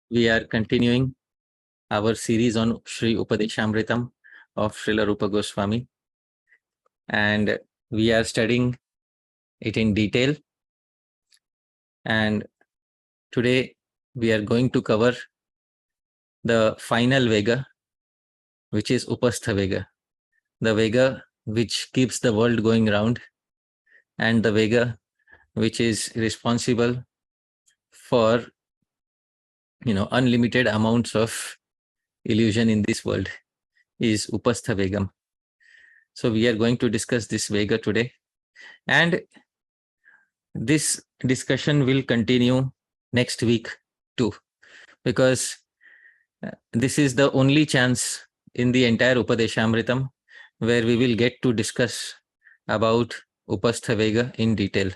We are continuing our series on Śrī-Upadeśāmṛtam of Srila Rupa Gosvami, and we are studying it in detail. And today we are going to cover the final vega, which is upastha vega, the vega which keeps the world going round, and the vega which is responsible for unlimited amounts of illusion in this world, is upastha vegam. So we are going to discuss this vega today, and this discussion will continue next week too, because this is the only chance in the entire Upadeshamritam where we will get to discuss about upastha vega in detail.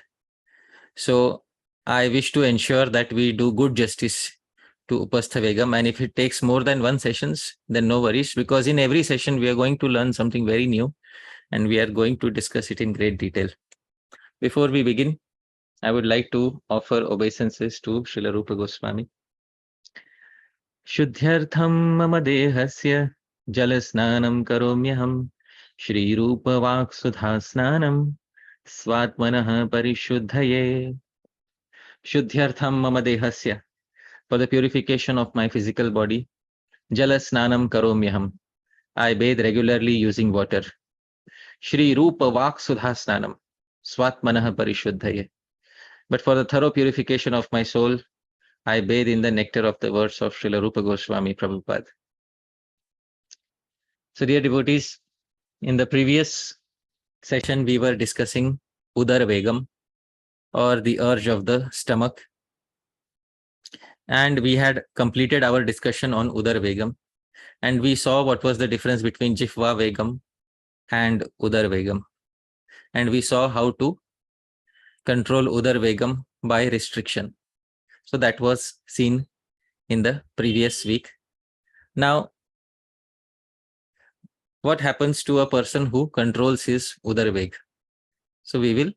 So I wish to ensure that we do good justice to upastha vegam, and if it takes more than one sessions, then no worries, because in every session we are going to learn something very new and we are going to discuss it in great detail. Before we begin, I would like to offer obeisances to Srila Rupa Goswami. Shuddhyartham mama dehasya jalasnanam karomyaham Shri-Rupa Vaksudha-snanam Svatmanah Parishuddhaye. Shuddhyartham mama dehasya, for the purification of my physical body, jalasnanam karomyaham, I bathe regularly using water. Shri-Rupa Vaksudha-snanam Svatmanah Parishuddhaye, but for the thorough purification of my soul, I bathe in the nectar of the words of Srila Rupa Goswami Prabhupada. So dear devotees, in the previous session we were discussing udara vegam, or the urge of the stomach, and we had completed our discussion on udara vegam, and we saw what was the difference between jihva vegam and udara vegam, and we saw how to control udara vegam by restriction. So that was seen in the previous week. Now, what happens to a person who controls his udara veg? So we will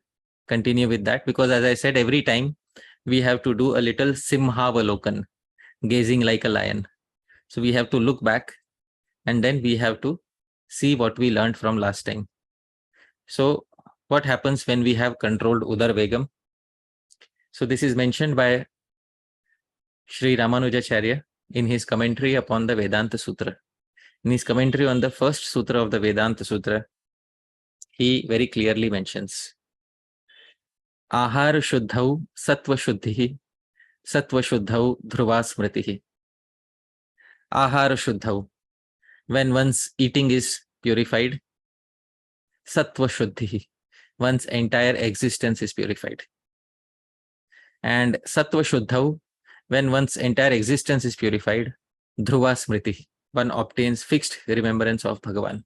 continue with that, because as I said, every time we have to do a little simhavalokan, gazing like a lion. So we have to look back and then we have to see what we learned from last time. So what happens when we have controlled udara vegam? So this is mentioned by Shri Ramanujacharya in his commentary upon the Vedanta Sutra. In his commentary on the first sutra of the Vedanta Sutra, he very clearly mentions Ahara Shuddhau Sattva Shuddhihi Sattva Shuddhau Dhruva Smritihi. Ahara Shuddhau, when one's eating is purified. Sattva Shuddhihi, one's entire existence is purified. And Sattva Shuddhau, when one's entire existence is purified, Dhruva Smriti, one obtains fixed remembrance of Bhagavan.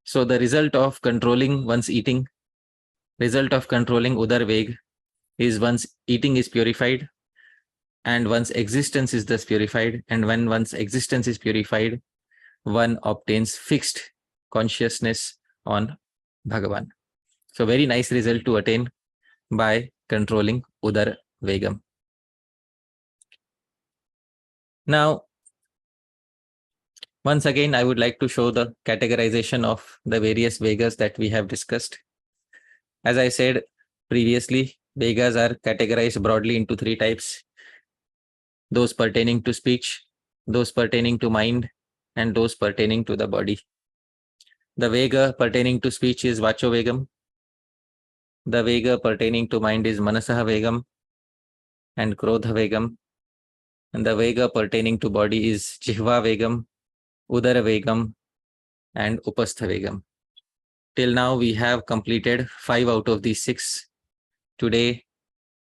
So the result of controlling one's eating, result of controlling udara veg, is one's eating is purified and one's existence is thus purified. And when one's existence is purified, one obtains fixed consciousness on Bhagavan. So very nice result to attain by controlling udara vegam. Now, once again, I would like to show the categorization of the various vegas that we have discussed. As I said previously, vegas are categorized broadly into three types: those pertaining to speech, those pertaining to mind, and those pertaining to the body. The vega pertaining to speech is vacho vegam. The vega pertaining to mind is manasaha vegam and krodha vegam. And the vega pertaining to body is jihva vegam, udara vegam, and upastha vegam. Till now we have completed 5 out of these 6. Today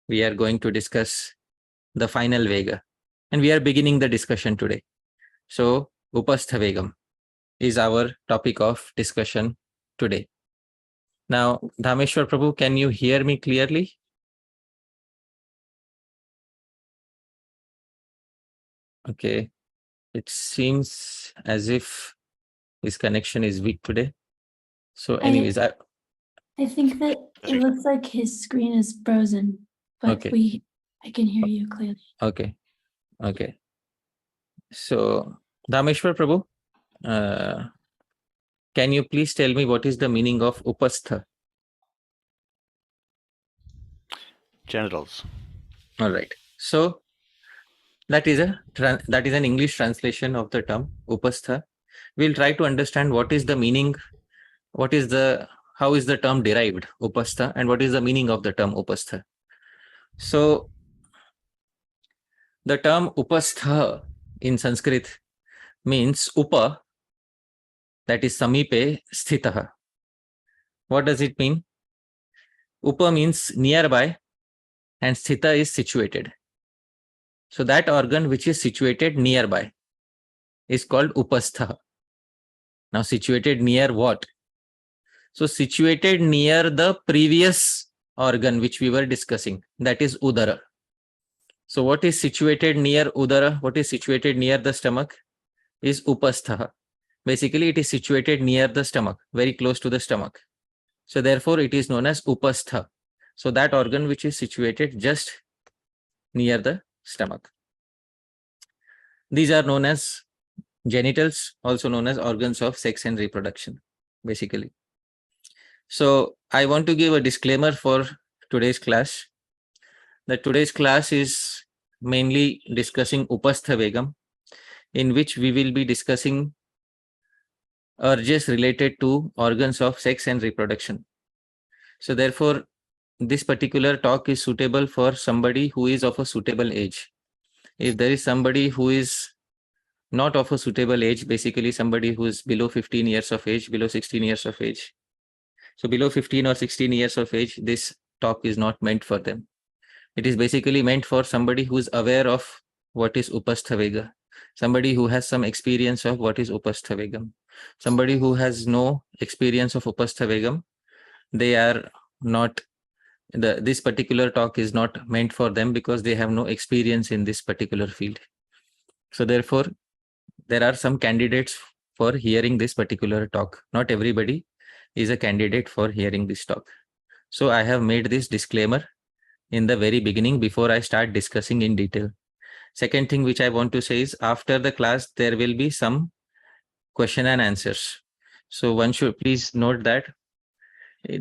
we are going to discuss the final vega, and we are beginning the discussion today. So upastha vegam is our topic of discussion today. Now, Dhameshwar Prabhu, can you hear me clearly? Okay, it seems as if his connection is weak today. So anyways, I think that it looks like his screen is frozen, but okay. I can hear you clearly. Okay. Okay. So, Dhameshwar Prabhu, can you please tell me what is the meaning of upastha? Genitals. All right. So that is an English translation of the term upastha. We'll try to understand what is the meaning, how is the term derived, upastha, and what is the meaning of the term upastha. So the term upastha in Sanskrit means upa, that is samipe sthitah. What does it mean? Upa means nearby and sthita is situated. So that organ which is situated nearby is called upastha. Now situated near what? So situated near the previous organ which we were discussing, that is udara. So what is situated near udara, what is situated near the stomach is upastha. Basically it is situated near the stomach, very close to the stomach. So therefore it is known as upastha. So that organ which is situated just near the stomach. These are known as genitals, also known as organs of sex and reproduction, basically. So I want to give a disclaimer for today's class, that today's class is mainly discussing upastha vegam, in which we will be discussing urges related to organs of sex and reproduction. So therefore, this particular talk is suitable for somebody who is of a suitable age. If there is somebody who is not of a suitable age, basically somebody who is below 15 years of age, below 16 years of age. So below 15 or 16 years of age, this talk is not meant for them. It is basically meant for somebody who is aware of what is upastha vega, somebody who has some experience of what is upastha vegam. Somebody who has no experience of upastha vegam, they are not, this particular talk is not meant for them because they have no experience in this particular field. So therefore, there are some candidates for hearing this particular talk. Not everybody is a candidate for hearing this talk. So I have made this disclaimer in the very beginning before I start discussing in detail. Second thing which I want to say is, after the class, there will be some question and answers. So one should please note that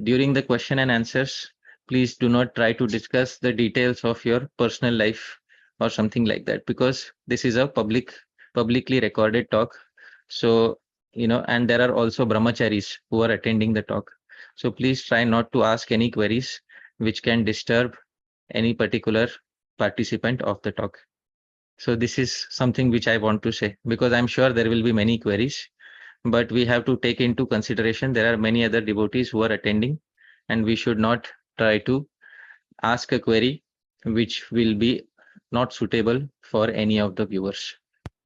during the question and answers, please do not try to discuss the details of your personal life or something like that, because this is a publicly recorded talk. So, and there are also brahmacharis who are attending the talk. So please try not to ask any queries which can disturb any particular participant of the talk. So this is something which I want to say, because I'm sure there will be many queries, but we have to take into consideration there are many other devotees who are attending, and we should not try to ask a query which will be not suitable for any of the viewers.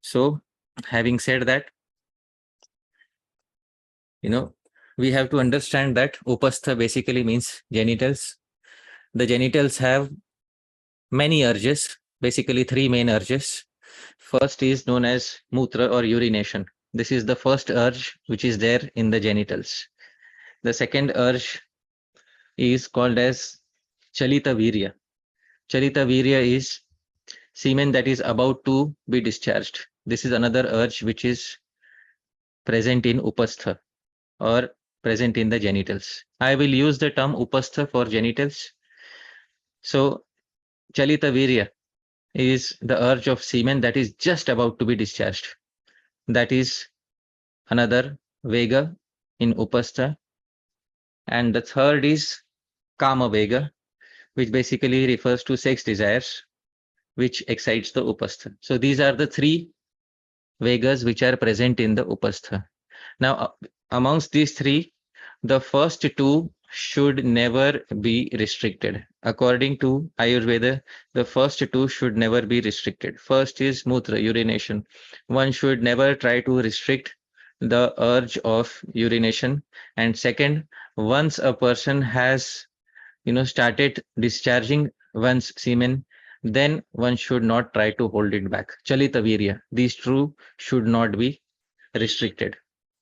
So having said that, we have to understand that upastha basically means genitals. The genitals have many urges, basically three main urges. First is known as mutra or urination. This is the first urge which is there in the genitals. The second urge is called as chalita virya. Chalita virya is semen that is about to be discharged. This is another urge which is present in upastha or present in the genitals. I will use the term upastha for genitals. So chalita virya is the urge of semen that is just about to be discharged. That is another vega in upastha. And the third is kama vega, which basically refers to sex desires, which excites the upastha. So these are the three vegas which are present in the upastha. Now, amongst these three, the first two should never be restricted. According to Ayurveda, the first two should never be restricted. First is mutra, urination. One should never try to restrict the urge of urination. And second, once a person has started discharging one's semen, then one should not try to hold it back. Chalita virya, these two should not be restricted.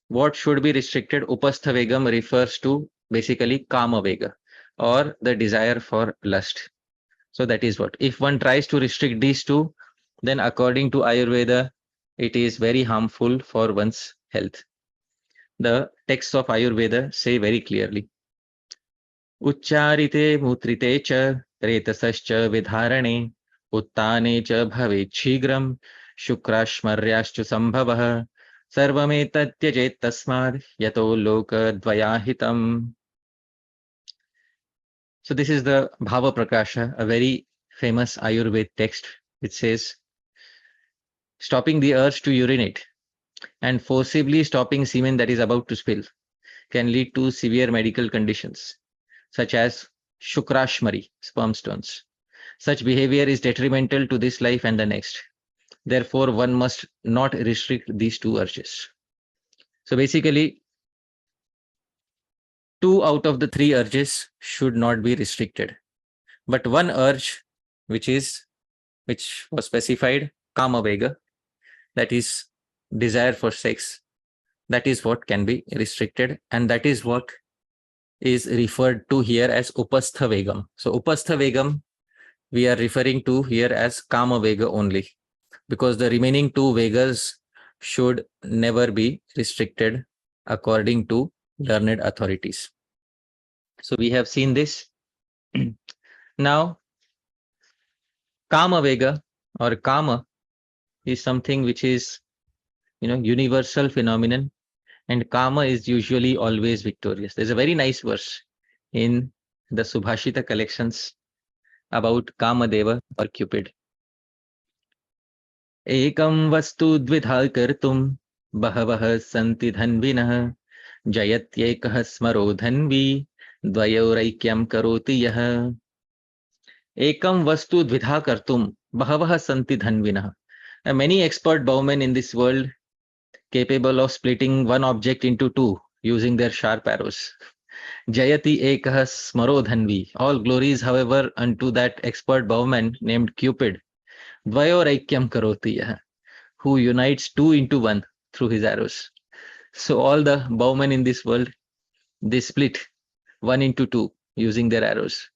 What should be restricted? Upastha vegam refers to basically kama vega, or the desire for lust. So that is what. If one tries to restrict these two, then according to Ayurveda, it is very harmful for one's health. The texts of Ayurveda say very clearly, Uchcharite mutrite cha retasascha vidharane uttane cha bhavet shigram shukrashmaryascha sambhavah sarvametat tyajet tasmad yato loka dvayahitam. So this is the Bhava Prakasha, a very famous Ayurveda text which says, stopping the urge to urinate and forcibly stopping semen that is about to spill can lead to severe medical conditions such as Shukrashmari, sperm stones. Such behavior is detrimental to this life and the next. Therefore, one must not restrict these two urges. So basically, 2 out of the 3 urges should not be restricted. But one urge, which was specified, Kama Vega, that is desire for sex, that is what can be restricted, and that is what is referred to here as upastha vegam. So upastha vegam we are referring to here as Kama Vega only, because the remaining 2 Vegas should never be restricted according to learned authorities. So we have seen this. Now, Kama Vega or Kama is something which is, universal phenomenon, and Kama is usually always victorious. There's a very nice verse in the Subhasita collections about Kamadeva or Cupid. Ekam vastu dvidha kartum bahavah santi dhanvinah jayatyekah smaro dhanvi dvayoraikyam karoti yah. Ekam vastu dvidha kartum bahavah santi dhanvinah. Many expert bowmen in this world capable of splitting one object into 2 using their sharp arrows. Jayati ekah smaro dhanvi. All glories, however, unto that expert bowman named Cupid. Dvayoraikyam karoti yah, who unites 2 into 1 through his arrows. So all the bowmen in this world, they split 1 into 2 using their arrows.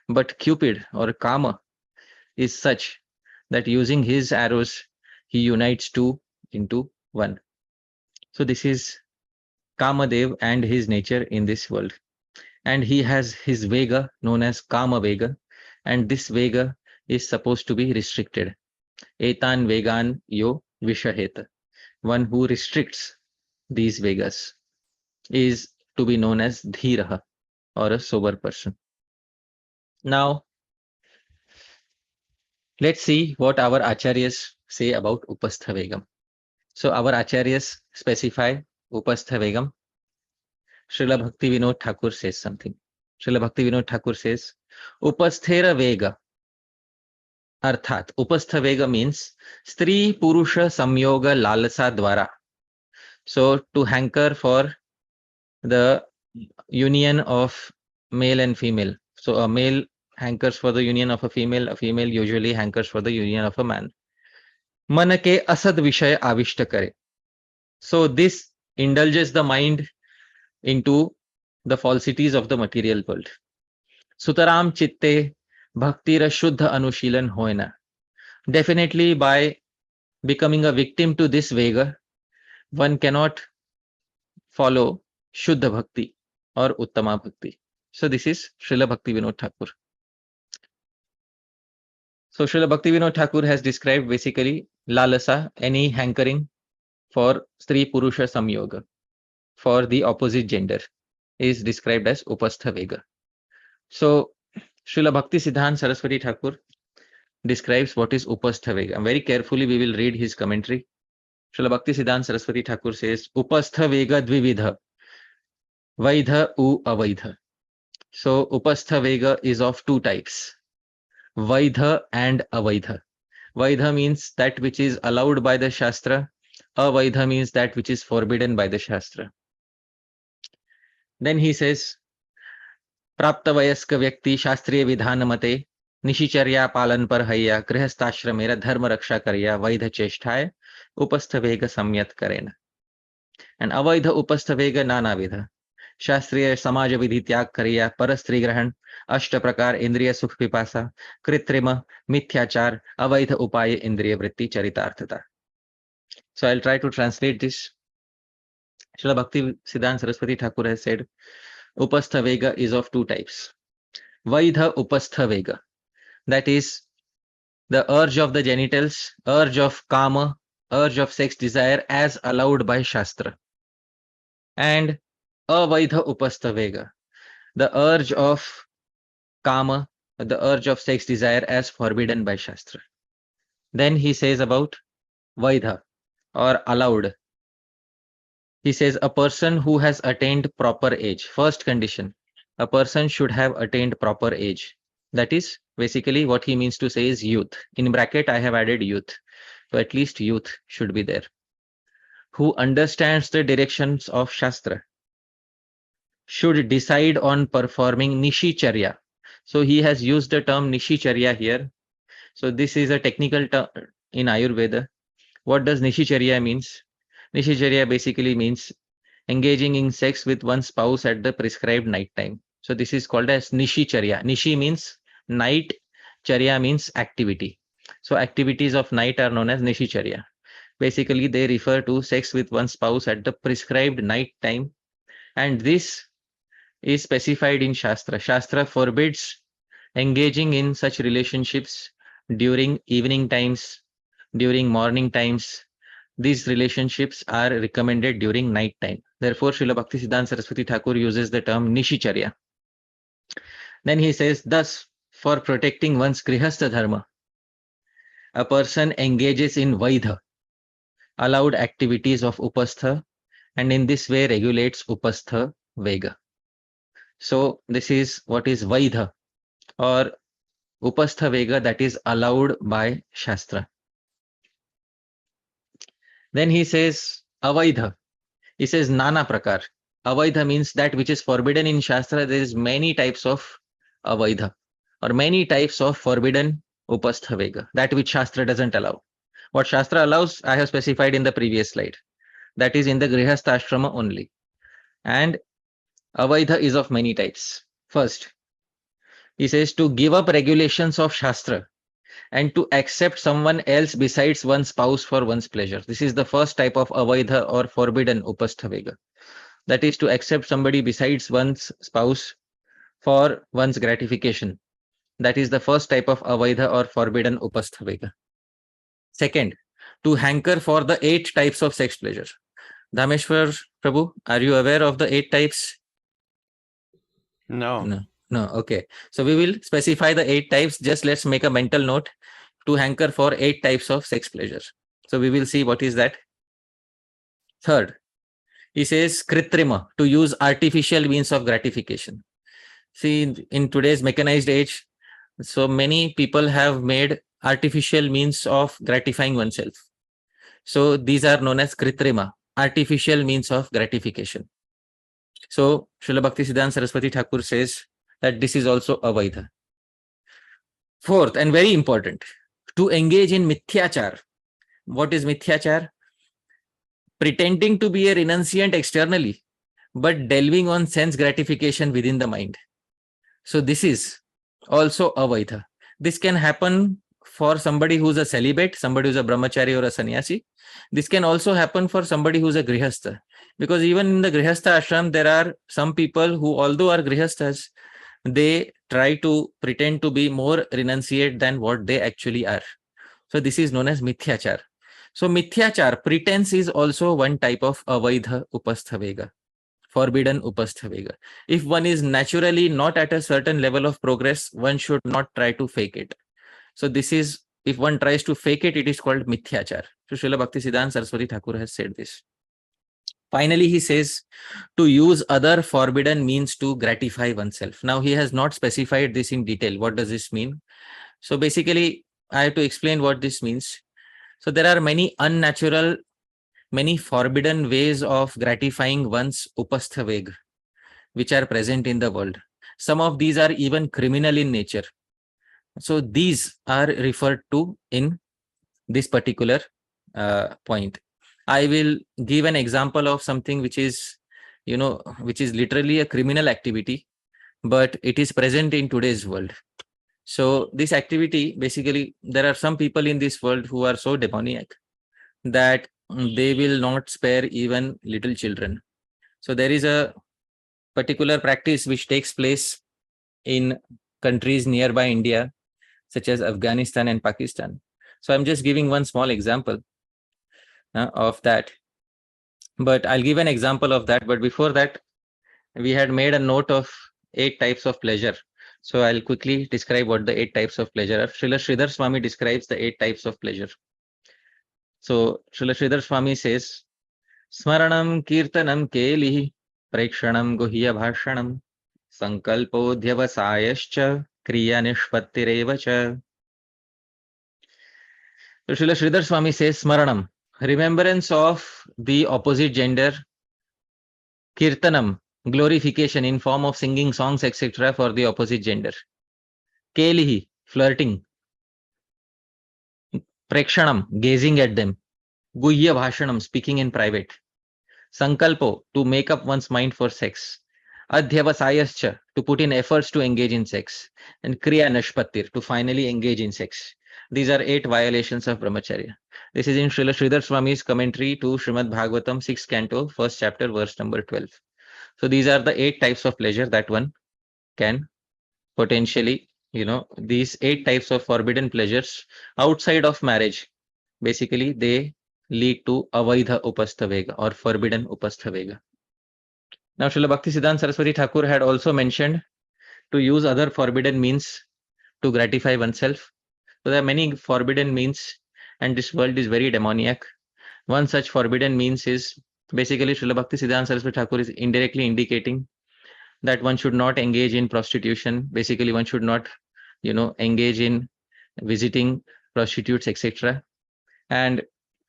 But Cupid or Kama is such that using his arrows, he unites 2 into 1. So this is Kamadev and his nature in this world. And he has his Vega known as Kama Vega, and this Vega is supposed to be restricted. Etan Vegan yo Vishaheta. One who restricts these Vegas is to be known as Dhiraha, or a sober person. Now, let's see what our Acharyas say about Upastha Vegam. So our Acharyas specify Upastha Vegam. Srila Bhaktivinode Thakura says something. Srila Bhaktivinode Thakura says, Upasthera Vega. Arthat, Upastha Vega means Stri Purusha Samyoga Lalasa Dvara. So to hanker for the union of male and female. So a male hankers for the union of a female usually hankers for the union of a man. Manake asad vishaya avishta kare. So this indulges the mind into the falsities of the material world. Sutaram chitte bhaktira shuddha anushilan hoina. Definitely by becoming a victim to this Vega, one cannot follow Shuddha Bhakti or Uttama Bhakti. So this is Srila Bhaktivinode Thakura. So Srila Bhaktivinode Thakura has described basically lalasa, any hankering for Stri Purusha Samyoga, for the opposite gender, is described as Upastha Vega. So Srila Bhaktisiddhant Saraswati Thakura describes what is Upastha Vega. Very carefully we will read his commentary. Srila Bhaktisiddhant Saraswati Thakura says, Upastha Vega Dvividha, Vaidha u Avaidha. So Upastha Vega is of 2 types, Vaidha and Avaidha. Vaidha means that which is allowed by the Shastra, Avaidha means that which is forbidden by the Shastra. Then he says, Prapta Vayaska Vyakti Shastriya Vidhana Mate Nishicharya Palan Par Hayya Grihasthashramera Dharma Raksha Karya Vaidha Chesthaya Upastha Vega Samyat Karena. And Avaidha Upastha Vega Nana Vidha. शास्त्रीय समाज विधि त्याग करिया, परस्त्री ग्रहण, अष्ट प्रकार इंद्रिय सुख पिपासा, कृत्रिम, मिथ्याचार, अवैध उपाय इंद्रिय वृत्ति चरितार्थता. So I'll try to translate this. Srila Bhaktisiddhant Saraswati Thakura has said, upastha vega is of two types. Vaidha upastha vega, that is the urge of the genitals, urge of kama, urge of sex desire as allowed by Shastra. And avaidha upastha vega, the urge of kama, the urge of sex desire as forbidden by Shastra. Then he says about vaidha or allowed. He says a person who has attained proper age. First condition, a person should have attained proper age. That is basically what he means to say is youth. In bracket, I have added youth. So at least youth should be there. Who understands the directions of Shastra, should decide on performing Nishicharya. So he has used the term Nishicharya here. So this is a technical term in Ayurveda. What does Nishicharya means? Nishicharya basically means engaging in sex with one spouse at the prescribed night time. So this is called as Nishicharya. Nishi means night, Charya means activity. So activities of night are known as Nishicharya. Basically, they refer to sex with one spouse at the prescribed night time. And this is specified in Shastra. Shastra forbids engaging in such relationships during evening times, during morning times. These relationships are recommended during night time. Therefore, Srila Bhaktisiddhant Saraswati Thakura uses the term Nishicharya. Then he says, thus, for protecting one's grihastha dharma, a person engages in vaidha, allowed activities of upastha, and in this way regulates upastha vega. So this is what is vaidha or upastha vega, that is allowed by Shastra. Then he says avaidha. He says nana prakar. Avaidha means that which is forbidden in Shastra. There is many types of avaidha or many types of forbidden upastha vega, that which Shastra doesn't allow. What Shastra allows, I have specified in the previous slide. That is in the grihastha ashrama only. And avaidha is of many types. First, he says to give up regulations of Shastra and to accept someone else besides one's spouse for one's pleasure. This is the first type of avaidha or forbidden upastha vega. That is to accept somebody besides one's spouse for one's gratification. That is the first type of avaidha or forbidden upastha vega. Second, to hanker for the 8 types of sex pleasure. Dhameshwar Prabhu, are you aware of the 8 types? No. No. Okay. So we will specify the 8 types. Just let's make a mental note to hanker for 8 types of sex pleasure. So we will see what is that. Third, he says kritrima, to use artificial means of gratification. See, in today's mechanized age, so many people have made artificial means of gratifying oneself. So these are known as kritrima, artificial means of gratification. So Srila Bhaktisiddhant Saraswati Thakura says that this is also avaidha. Fourth, and very important, to engage in mithyachar. What is mithyachar? Pretending to be a renunciant externally, but delving on sense gratification within the mind. So this is also avaidha. This can happen for somebody who's a celibate, somebody who's a brahmacharya or a sannyasi. This can also happen for somebody who's a grihastha. Because even in the grihastha ashram, there are some people who, although are grihasthas, they try to pretend to be more renunciate than what they actually are. So this is known as mithyachar. So mithyachar, pretense, is also one type of avaidha upastha vega, forbidden upastha vega. If one is naturally not at a certain level of progress, one should not try to fake it. So this is, if one tries to fake it, it is called mithyachar. So Srila Bhaktisiddhant Saraswati Thakura has said this. Finally, he says to use other forbidden means to gratify oneself. Now, he has not specified this in detail. What does this mean? So basically, I have to explain what this means. So there are many unnatural, many forbidden ways of gratifying one's upastha vega, which are present in the world. Some of these are even criminal in nature. So these are referred to in this particular point. I will give an example of something which is which is literally a criminal activity, but it is present in today's world. So this activity, basically, there are some people in this world who are so demoniac that they will not spare even little children. So there is a particular practice which takes place in countries nearby India, such as Afghanistan and Pakistan. So I'm just giving one small example of that. But I'll give an example of that. But before that, we had made a note of 8 types of pleasure. So I'll quickly describe what the 8 types of pleasure are. Srila Sridhar Swamy describes the 8 types of pleasure. So Srila Sridhar Swamy says, Smaranam Kirtanam Kelihi Prekshanam Guhya Bhashanam Sankalpodhyavasayascha Kriya Nishpattirevacha. So Srila Sridhar Swamy says, Smaranam, remembrance of the opposite gender, Kirtanam, glorification in form of singing songs, etc. for the opposite gender. Kelihi, flirting. Prekshanam, gazing at them. Guhya Bhashanam, speaking in private. Sankalpo, to make up one's mind for sex. Adhyavasayascha, to put in efforts to engage in sex. And Kriya Nishpattir, to finally engage in sex. These are 8 violations of brahmacharya. This is in Srila Sridhar Swamy's commentary to Srimad Bhagavatam, 6th canto, 1st chapter, verse number 12. So these are the 8 types of pleasure that one can potentially, these 8 types of forbidden pleasures outside of marriage. Basically, they lead to avaidha upastha vega or forbidden upastha vega. Now, Srila Bhaktisiddhant Saraswati Thakura had also mentioned to use other forbidden means to gratify oneself. So there are many forbidden means, and this world is very demoniac. One such forbidden means is basically Srila Bhaktisiddhant Saraswati Thakura is indirectly indicating that one should not engage in prostitution. Basically, one should not, engage in visiting prostitutes, etc. And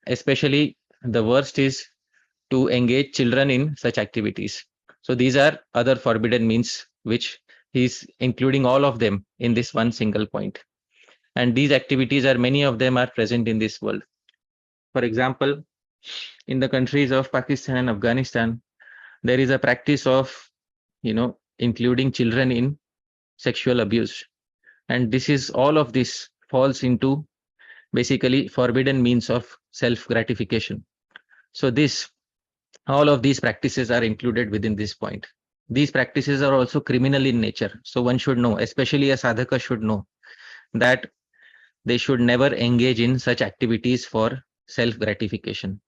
especially the worst is to engage children in such activities. So these are other forbidden means, which he's including all of them in this one single point. And these activities are, many of them are present in this world. For example, in the countries of Pakistan and Afghanistan, there is a practice of, including children in sexual abuse. And all of this falls into basically forbidden means of self-gratification. So all of these practices are included within this point. These practices are also criminal in nature. So one should know, especially a sadhaka should know, that they should never engage in such activities for self-gratification.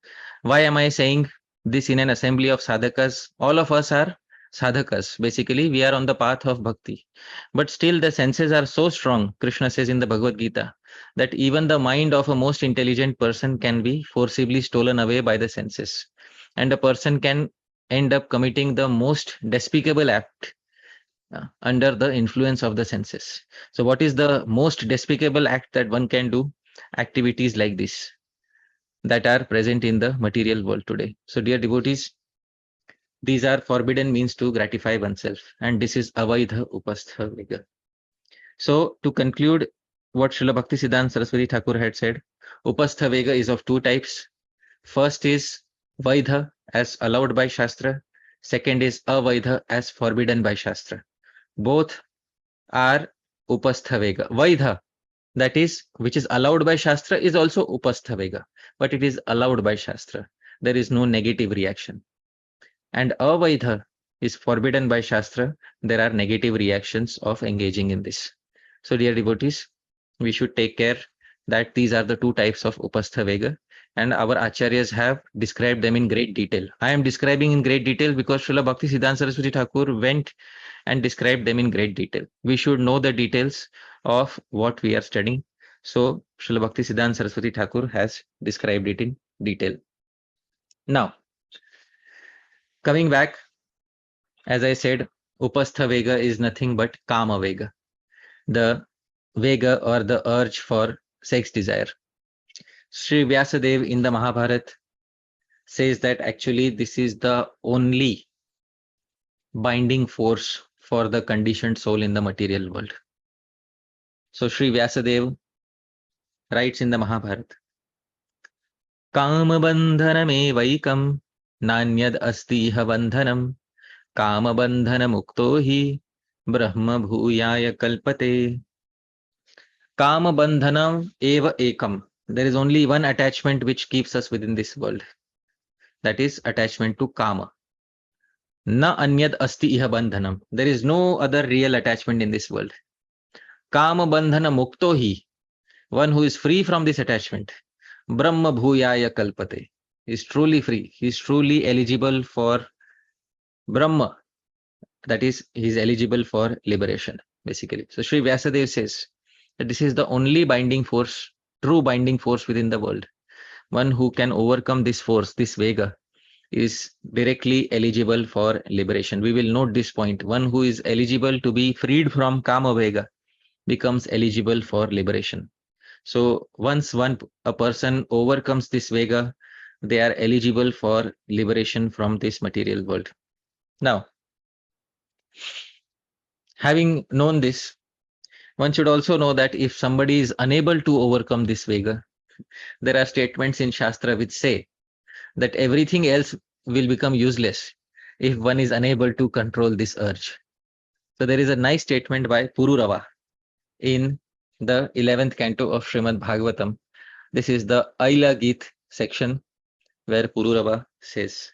Why am I saying this in an assembly of sadhakas? All of us are sadhakas. Basically, we are on the path of bhakti. But still the senses are so strong, Krishna says in the Bhagavad Gita, that even the mind of a most intelligent person can be forcibly stolen away by the senses. And a person can end up committing the most despicable act under the influence of the senses. So what is the most despicable act that one can do? Activities like this that are present in the material world today. So dear devotees, these are forbidden means to gratify oneself, and this is avaidha upastha vega. So to conclude what Srila Bhaktisiddhant Saraswati Thakura had said, upastha vega is of 2 types. First is vaidha, as allowed by Shastra. Second is avaidha, as forbidden by Shastra. Both are upastha vega. Vaidha, that is, which is allowed by Shastra, is also upastha vega, but it is allowed by Shastra. There is no negative reaction. And avaidha is forbidden by Shastra. There are negative reactions of engaging in this. So dear devotees, we should take care that these are the 2 types of upastha vega, and our acharyas have described them in great detail. I am describing in great detail because Srila Bhaktisiddhant Saraswati Thakur went and described them in great detail. We should know the details of what we are studying. So Srila Bhaktisiddhant Saraswati Thakur has described it in detail. Now, coming back, as I said, upastha vega is nothing but kama vega, the vega or the urge for sex desire. Sri Vyasadeva in the Mahabharata says that actually this is the only binding force for the conditioned soul in the material world. So Sri Vyasadeva writes in the Mahabharata, Kama bandhanam evaikum nanyad asti bandhanam Kama bandhana mukto hi brahma bhuyaya kalpate. Kama bandhanam eva ekam. There is only one attachment which keeps us within this world. That is attachment to kama. Na anyad asti iha bandhanam. There is no other real attachment in this world. Kama bandhana mukto hi. One who is free from this attachment. Brahma bhuyaya kalpate. Is truly free. He is truly eligible for Brahma. That is, he is eligible for liberation, basically. So Sri Vyasadeva says that this is the only binding force, true binding force within the world. One who can overcome this force, this vega, is directly eligible for liberation. We will note this point. One who is eligible to be freed from kama vega becomes eligible for liberation. So once a person overcomes this vega, they are eligible for liberation from this material world. Now, having known this, one should also know that if somebody is unable to overcome this vega, there are statements in Shastra which say that everything else will become useless if one is unable to control this urge. So there is a nice statement by Pururava in the 11th canto of Srimad Bhagavatam. This is the Aila Geet section where Pururava says,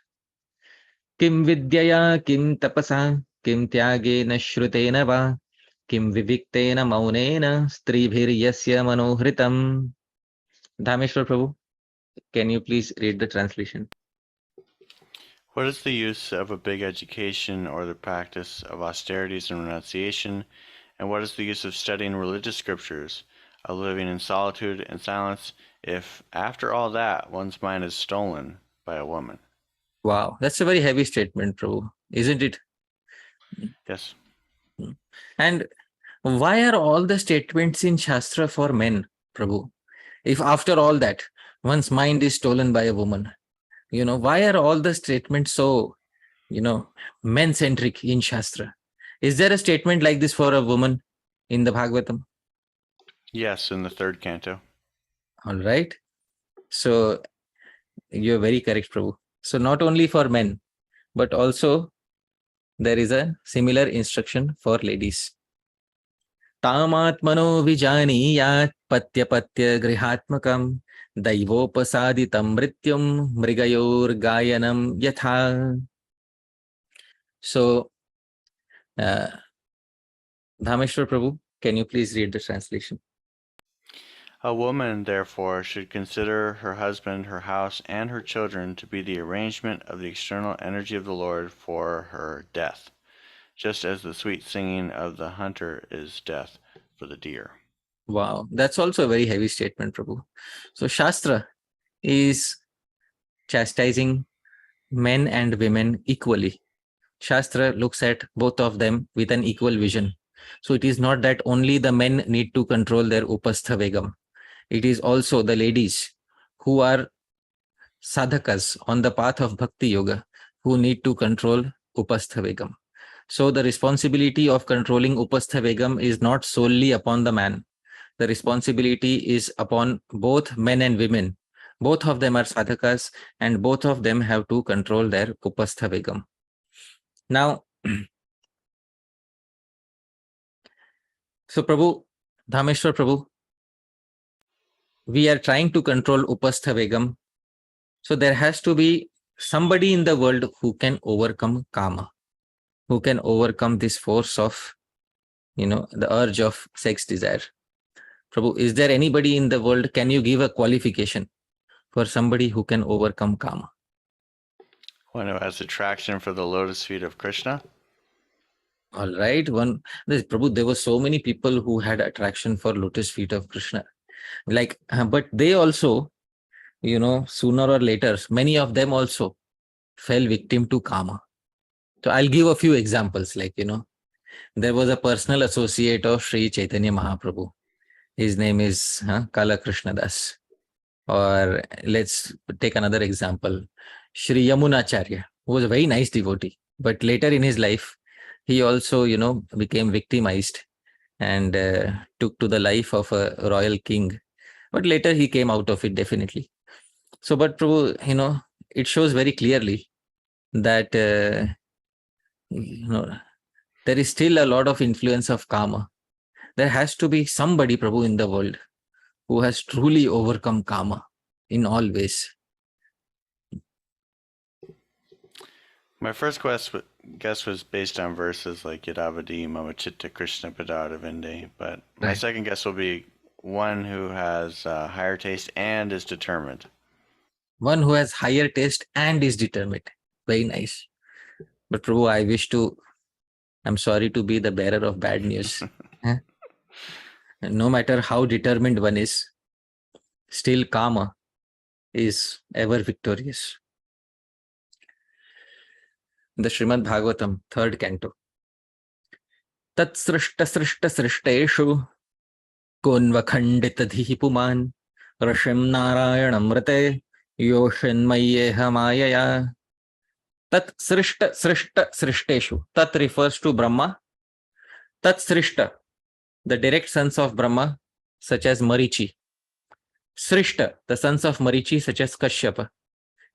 Kim vidyaya kim tapasa kim tyagena shrutena va kim viviktena maunena stribhir yasya manohritam. Dhameshwar Prabhu, can you please read the translation? What is the use of a big education or the practice of austerities and renunciation? And what is the use of studying religious scriptures, of living in solitude and silence, if after all that one's mind is stolen by a woman? Wow, that's a very heavy statement, Prabhu, isn't it? Yes. And why are all the statements in Shastra for men, Prabhu? If after all that, one's mind is stolen by a woman, why are all the statements so, men-centric in Shastra? Is there a statement like this for a woman in the Bhagavatam? Yes, in the 3rd canto. All right. So you're very correct, Prabhu. So not only for men, but also there is a similar instruction for ladies. Tamatmano vijaniyat patya grihatmakam daivopasaditam mrityum mrigayor gayanam yatha. So, Dhameshwar Prabhu, can you please read the translation? A woman, therefore, should consider her husband, her house, and her children to be the arrangement of the external energy of the Lord for her death, just as the sweet singing of the hunter is death for the deer. Wow, that's also a very heavy statement, Prabhu. So Shastra is chastising men and women equally. Shastra looks at both of them with an equal vision. So it is not that only the men need to control their upastha vegam. It is also the ladies who are sadhakas on the path of bhakti yoga who need to control upastha vegam. So the responsibility of controlling upastha vegam is not solely upon the man. The responsibility is upon both men and women. Both of them are sadhakas and both of them have to control their upastha vegam. Now, so Prabhu, Dhameshwar Prabhu, we are trying to control upastha vegam. So there has to be somebody in the world who can overcome kama, who can overcome this force of, the urge of sex desire. Prabhu, is there anybody in the world? Can you give a qualification for somebody who can overcome kama? One who has attraction for the lotus feet of Krishna? All right. Prabhu, there were so many people who had attraction for lotus feet of Krishna. But they also, sooner or later, many of them also fell victim to kama. So I'll give a few examples. There was a personal associate of Sri Chaitanya Mahaprabhu. His name is Kala Krishna Das. Or let's take another example. Shri Yamunacharya, who was a very nice devotee. But later in his life, he also, became victimized and took to the life of a royal king. But later he came out of it, definitely. So, but Prabhu, it shows very clearly that there is still a lot of influence of karma. There has to be somebody, Prabhu, in the world who has truly overcome karma in all ways. My first guess was based on verses like Yadavadi Mamachitta Krishna Padada Vinde, but my second guess will be one who has higher taste and is determined. One who has higher taste and is determined. Very nice. But Prabhu, I'm sorry to be the bearer of bad news. No matter how determined one is, still karma is ever victorious. The Srimad Bhagavatam, 3rd canto. Tat srishta srishta srishteshu konvakhanditadhi puman rashim narayanamrate yoshinmayeha mayaya. Tat srishta srishta srishteshu. Tat refers to Brahma. Tat srishta, the direct sons of Brahma, such as Marichi. Srishta, the sons of Marichi, such as Kashyapa.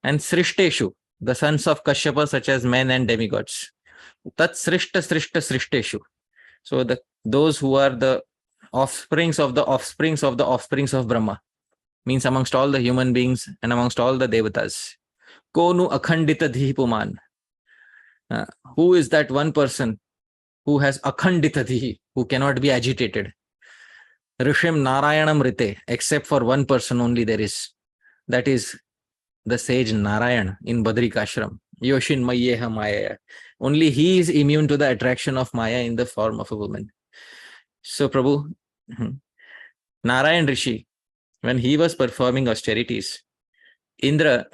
And Srishteshu, the sons of Kashyapa, such as men and demigods. Tat srishta srishta srishteshu. So those who are the offsprings of the offsprings of the offsprings of Brahma, means amongst all the human beings and amongst all the devatas. Konu akhandita dhipuman. Who is that one person who has akhandita dhihi, who cannot be agitated? Rishim Narayanam Rite, except for one person only there is. That is the sage Narayan in Badrikashram. Yoshin Mayeha Maya. Only he is immune to the attraction of Maya in the form of a woman. So Prabhu, Narayan Rishi, when he was performing austerities, Indra,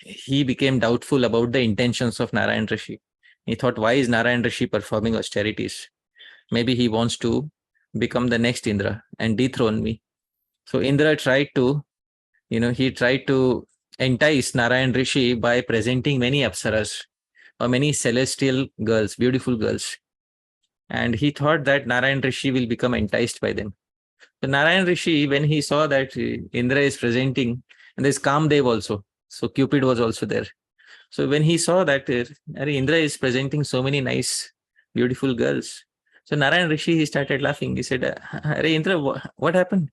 he became doubtful about the intentions of Narayan Rishi. He thought, why is Narayan Rishi performing austerities? Maybe he wants to become the next Indra and dethrone me. So Indra tried to, he tried to entice Narayan Rishi by presenting many apsaras or many celestial girls, beautiful girls. And he thought that Narayan Rishi will become enticed by them. So Narayan Rishi, when he saw that Indra is presenting, and there's Kamadeva also, so Cupid was also there. So when he saw that Indra is presenting so many nice, beautiful girls, so Narayan Rishi, he started laughing. He said, Indra, what happened?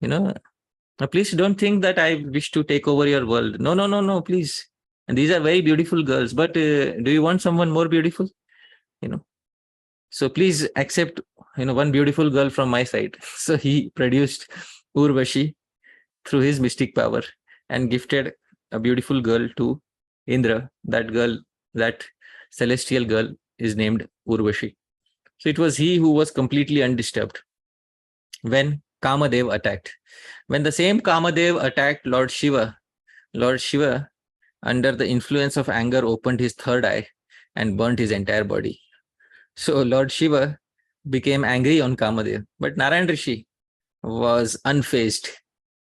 Please don't think that I wish to take over your world. No, please. And these are very beautiful girls, but do you want someone more beautiful? So please accept, one beautiful girl from my side. So he produced Urvashi through his mystic power and gifted a beautiful girl to Indra. That celestial girl is named Urvashi. So it was he who was completely undisturbed when Kamadeva attacked. When the same Kamadeva attacked Lord Shiva, under the influence of anger, opened his third eye and burnt his entire body. So Lord Shiva became angry on Kamadeva, but Narayan Rishi was unfazed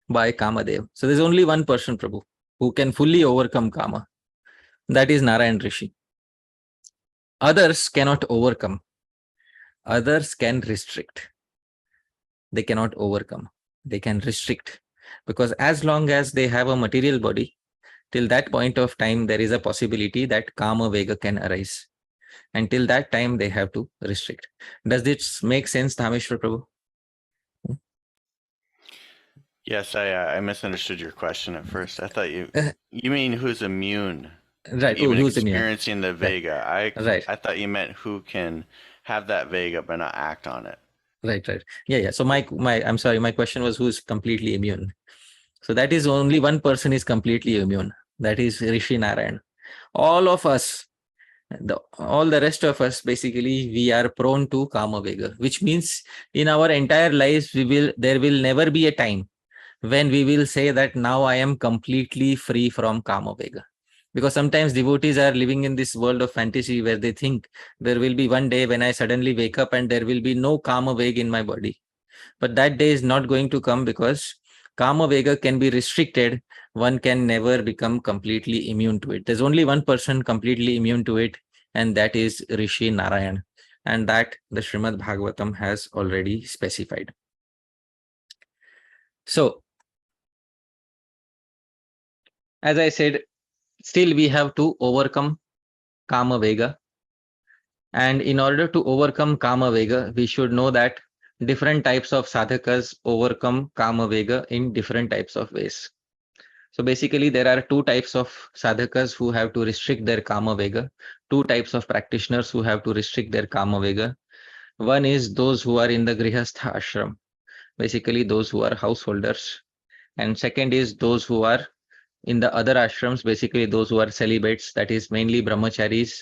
by Kamadeva. So there's only one person, Prabhu, who can fully overcome Kama. That is Narayan Rishi. Others cannot overcome. Others can restrict. They cannot overcome. They can restrict. Because as long as they have a material body, till that point of time, there is a possibility that Kama Vega can arise. Until that time, they have to restrict. Does this make sense, Dhameshwar Prabhu? Yes, I misunderstood your question at first. I thought you mean who's immune, right? Even who's experiencing immune? the Vega. Right. I thought you meant who can have that Vega but not act on it. Right. Yeah. So I'm sorry. My question was who's completely immune. So that is only one person is completely immune. That is Rishi Narayan. All of us, all the rest of us, basically, we are prone to Kama Vega, which means in our entire lives, there will never be a time when we will say that now I am completely free from Kama Vega. Because sometimes devotees are living in this world of fantasy where they think there will be one day when I suddenly wake up and there will be no Kama Vega in my body. But that day is not going to come because Kama Vega can be restricted. One can never become completely immune to it. There's only one person completely immune to it, and that is Rishi Narayan. And that the Srimad Bhagavatam has already specified. So, as I said, still we have to overcome Kama Vega. And in order to overcome Kama Vega, we should know that different types of sadhakas overcome Kama Vega in different types of ways. So basically, there are two types of sadhakas who have to restrict their Kama Vega, two types of practitioners who have to restrict their Kama Vega. One is those who are in the Grihastha ashram, basically those who are householders. And second is those who are in the other ashrams, basically those who are celibates, that is mainly brahmacharis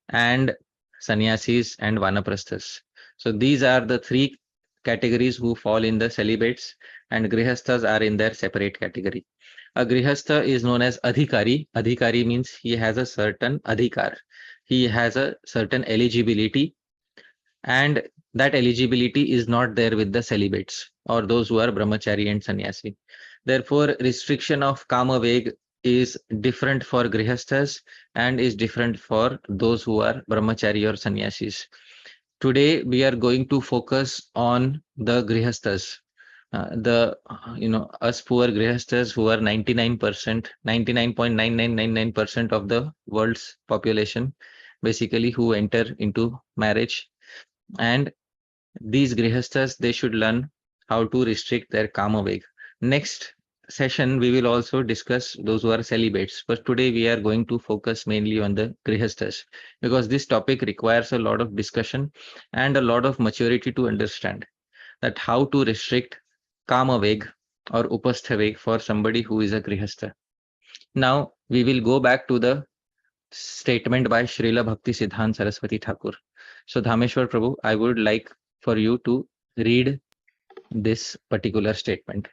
and sannyasis and vanaprasthas. So these are the three categories who fall in the celibates, and grihasthas are in their separate category. A grihastha is known as adhikari. Adhikari means he has a certain adhikar. He has a certain eligibility, and that eligibility is not there with the celibates or those who are brahmachari and sannyasi. Therefore, restriction of kama veg is different for grihasthas and is different for those who are brahmachari or sannyasis. Today we are going to focus on the grihasthas, us poor grihasthas who are 99%, 99.9999% of the world's population, basically who enter into marriage. And these grihasthas, they should learn how to restrict their kama veg. Next session we will also discuss those who are celibates, but today we are going to focus mainly on the grihasthas, because this topic requires a lot of discussion and a lot of maturity to understand that how to restrict kama veg or upastha veg for somebody who is a grihastha. Now we will go back to the statement by Srila Bhaktisiddhant Saraswati Thakura. So Dhameshwar Prabhu, I would like for you to read this particular statement.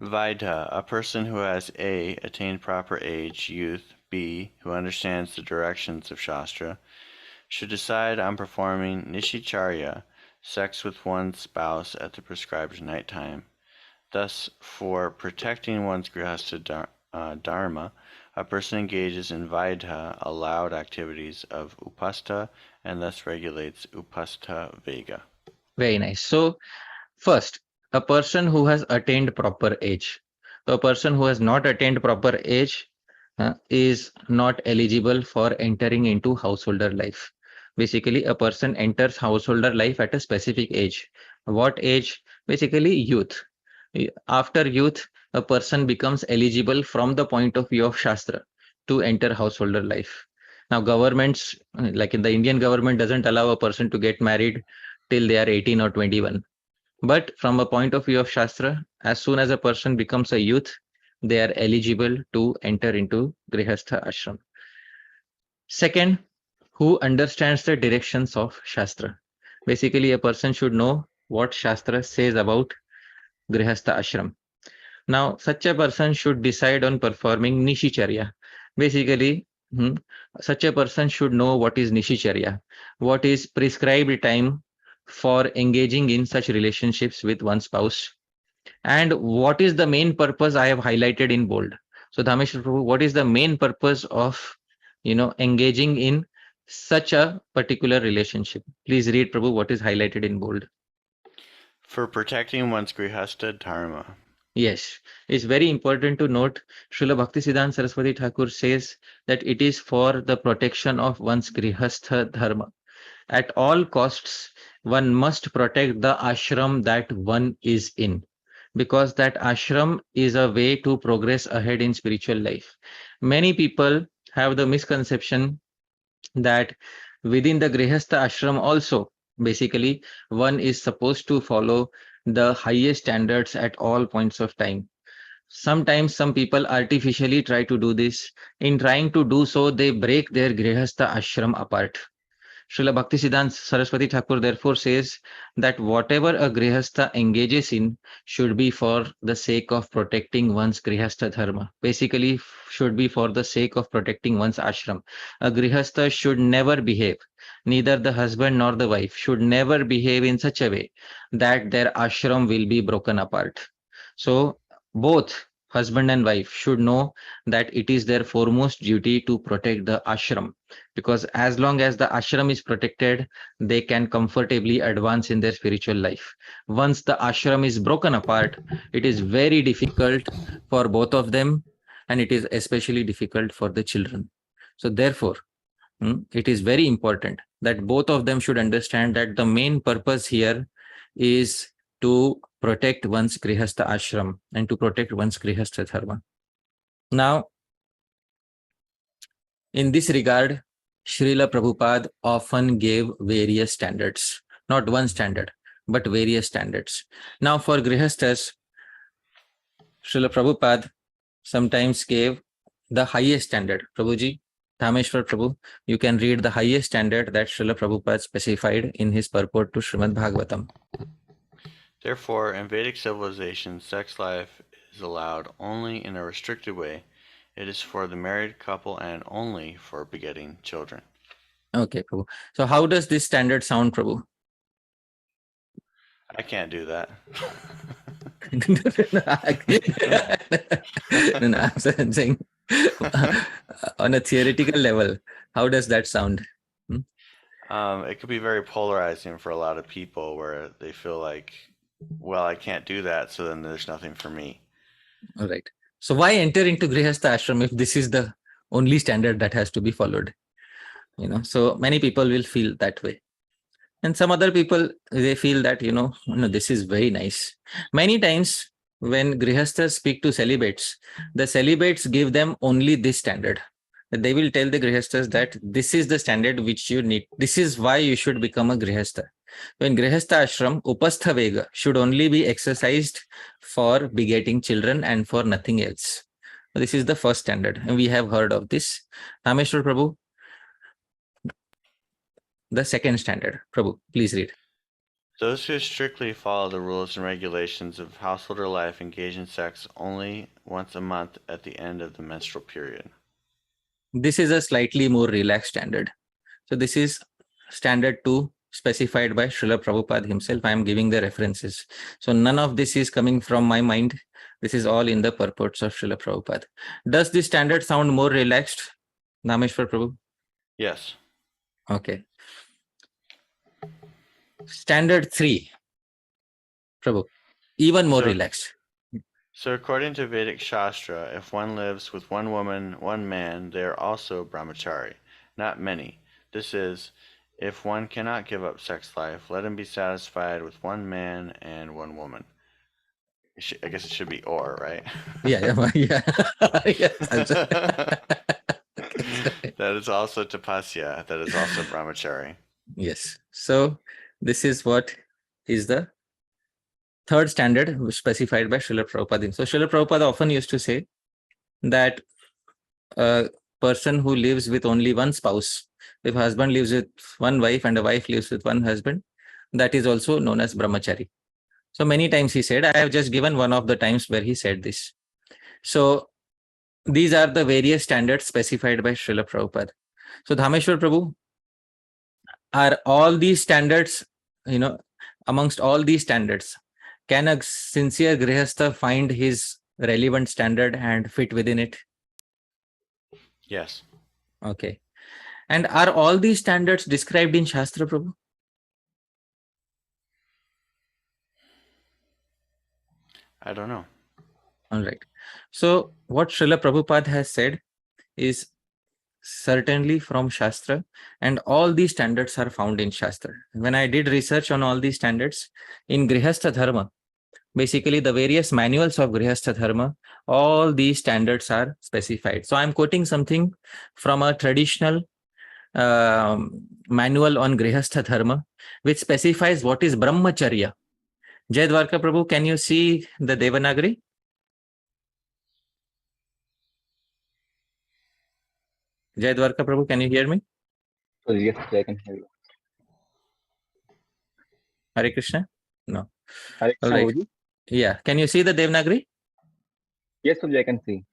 Vaidha, a person who has A, attained proper age, youth, B, who understands the directions of Shastra, should decide on performing nishicharya, sex with one's spouse at the prescribed night time. Thus, for protecting one's grihastha dharma, a person engages in vaidha, allowed activities of upastha, and thus regulates upastha vega. Very nice. So first, a person who has attained proper age. A person who has not attained proper age is not eligible for entering into householder life. Basically, a person enters householder life at a specific age. What age? Basically, youth. After youth, a person becomes eligible from the point of view of Shastra to enter householder life. Now, governments, like in the Indian government, doesn't allow a person to get married till they are 18 or 21. But from a point of view of Shastra, as soon as a person becomes a youth, they are eligible to enter into Grihastha ashram. Second, who understands the directions of Shastra. Basically, a person should know what Shastra says about Grihastha ashram. Now, such a person should decide on performing Nishicharya. Basically, such a person should know what is Nishicharya, what is prescribed time for engaging in such relationships with one spouse, and what is the main purpose I have highlighted in bold. So Dhameshwar Prabhu, what is the main purpose of engaging in such a particular relationship? Please read, Prabhu, what is highlighted in bold. For protecting one's grihastha dharma. Yes, it's very important to note Srila Bhaktisiddhant Saraswati Thakura says that it is for the protection of one's grihastha dharma. At all costs, one must protect the ashram that one is in, because that ashram is a way to progress ahead in spiritual life. Many people have the misconception that within the grihastha ashram also, basically, one is supposed to follow the highest standards at all points of time. Sometimes some people artificially try to do this. In trying to do so, they break their grihastha ashram apart. Srila Bhaktisiddhant Saraswati Thakura therefore says that whatever a grihastha engages in should be for the sake of protecting one's grihastha dharma. Basically, should be for the sake of protecting one's ashram. A grihastha should never behave, neither the husband nor the wife should never behave in such a way that their ashram will be broken apart. So both husband and wife should know that it is their foremost duty to protect the ashram, because as long as the ashram is protected, they can comfortably advance in their spiritual life. Once the ashram is broken apart, it is very difficult for both of them, and it is especially difficult for the children. So therefore, It is very important that both of them should understand that the main purpose here is to protect one's grihastha ashram and to protect one's grihastha dharma. Now, in this regard, Srila Prabhupada often gave various standards, not one standard, but various standards. Now, for grihasthas, Srila Prabhupada sometimes gave the highest standard. Prabhuji, Dhameshwar Prabhu, you can read the highest standard that Srila Prabhupada specified in his purport to Srimad Bhagavatam. Therefore, in Vedic civilization, sex life is allowed only in a restricted way. It is for the married couple and only for begetting children. Okay, Prabhu. So how does this standard sound, Prabhu? I can't do that. No, I'm saying on a theoretical level, how does that sound? It could be very polarizing for a lot of people where they feel like, well, I can't do that, so then there's nothing for me. All right. So why enter into Grihastha ashram if this is the only standard that has to be followed? So many people will feel that way. And some other people, they feel that, no, this is very nice. Many times when Grihasthas speak to celibates, the celibates give them only this standard. They will tell the Grihasthas that this is the standard which you need. This is why you should become a Grihastha. In Grihastha ashram, upastha vega should only be exercised for begetting children and for nothing else. This is the first standard, and we have heard of this. Rameshwar Prabhu, the second standard. Prabhu, please read. Those who strictly follow the rules and regulations of householder life engage in sex only once a month at the end of the menstrual period. This is a slightly more relaxed standard. So this is standard 2 specified by Srila Prabhupada himself. I am giving the references. So none of this is coming from my mind. This is all in the purports of Srila Prabhupada. Does this standard sound more relaxed, Nameshwar Prabhu? Yes. Okay. Standard 3, Prabhu, even more relaxed. So according to Vedic Shastra, if one lives with one woman, one man, they are also brahmachari, not many. This is, if one cannot give up sex life, let him be satisfied with one man and one woman. I guess it should be or, right? Yeah. That is also tapasya. That is also brahmachari. Yes. So this is what is the third standard specified by Srila Prabhupada. So Srila Prabhupada often used to say that a person who lives with only one spouse, if a husband lives with one wife and a wife lives with one husband, that is also known as brahmachari. So many times he said, I have just given one of the times where he said this. So these are the various standards specified by Srila Prabhupada. So Dhameshwar Prabhu, are all these standards, amongst all these standards, can a sincere grihastha find his relevant standard and fit within it? Yes. Okay. And are all these standards described in Shastra, Prabhu? I don't know. All right. So what Srila Prabhupada has said is certainly from Shastra, and all these standards are found in Shastra. When I did research on all these standards in Grihastha Dharma, basically the various manuals of Grihastha Dharma, all these standards are specified. So I'm quoting something from a traditional manual on Grihastha Dharma, which specifies what is brahmacharya. Jai Dwarka Prabhu, can you see the Devanagari? Jai Dwarka Prabhu, can you hear me? Oh, yes, I can hear you. Hare Krishna? No. Hare Krishna, Right. Prabhuji. Yeah. Can you see the Devanagari? Yes, Prabhuji, I can see.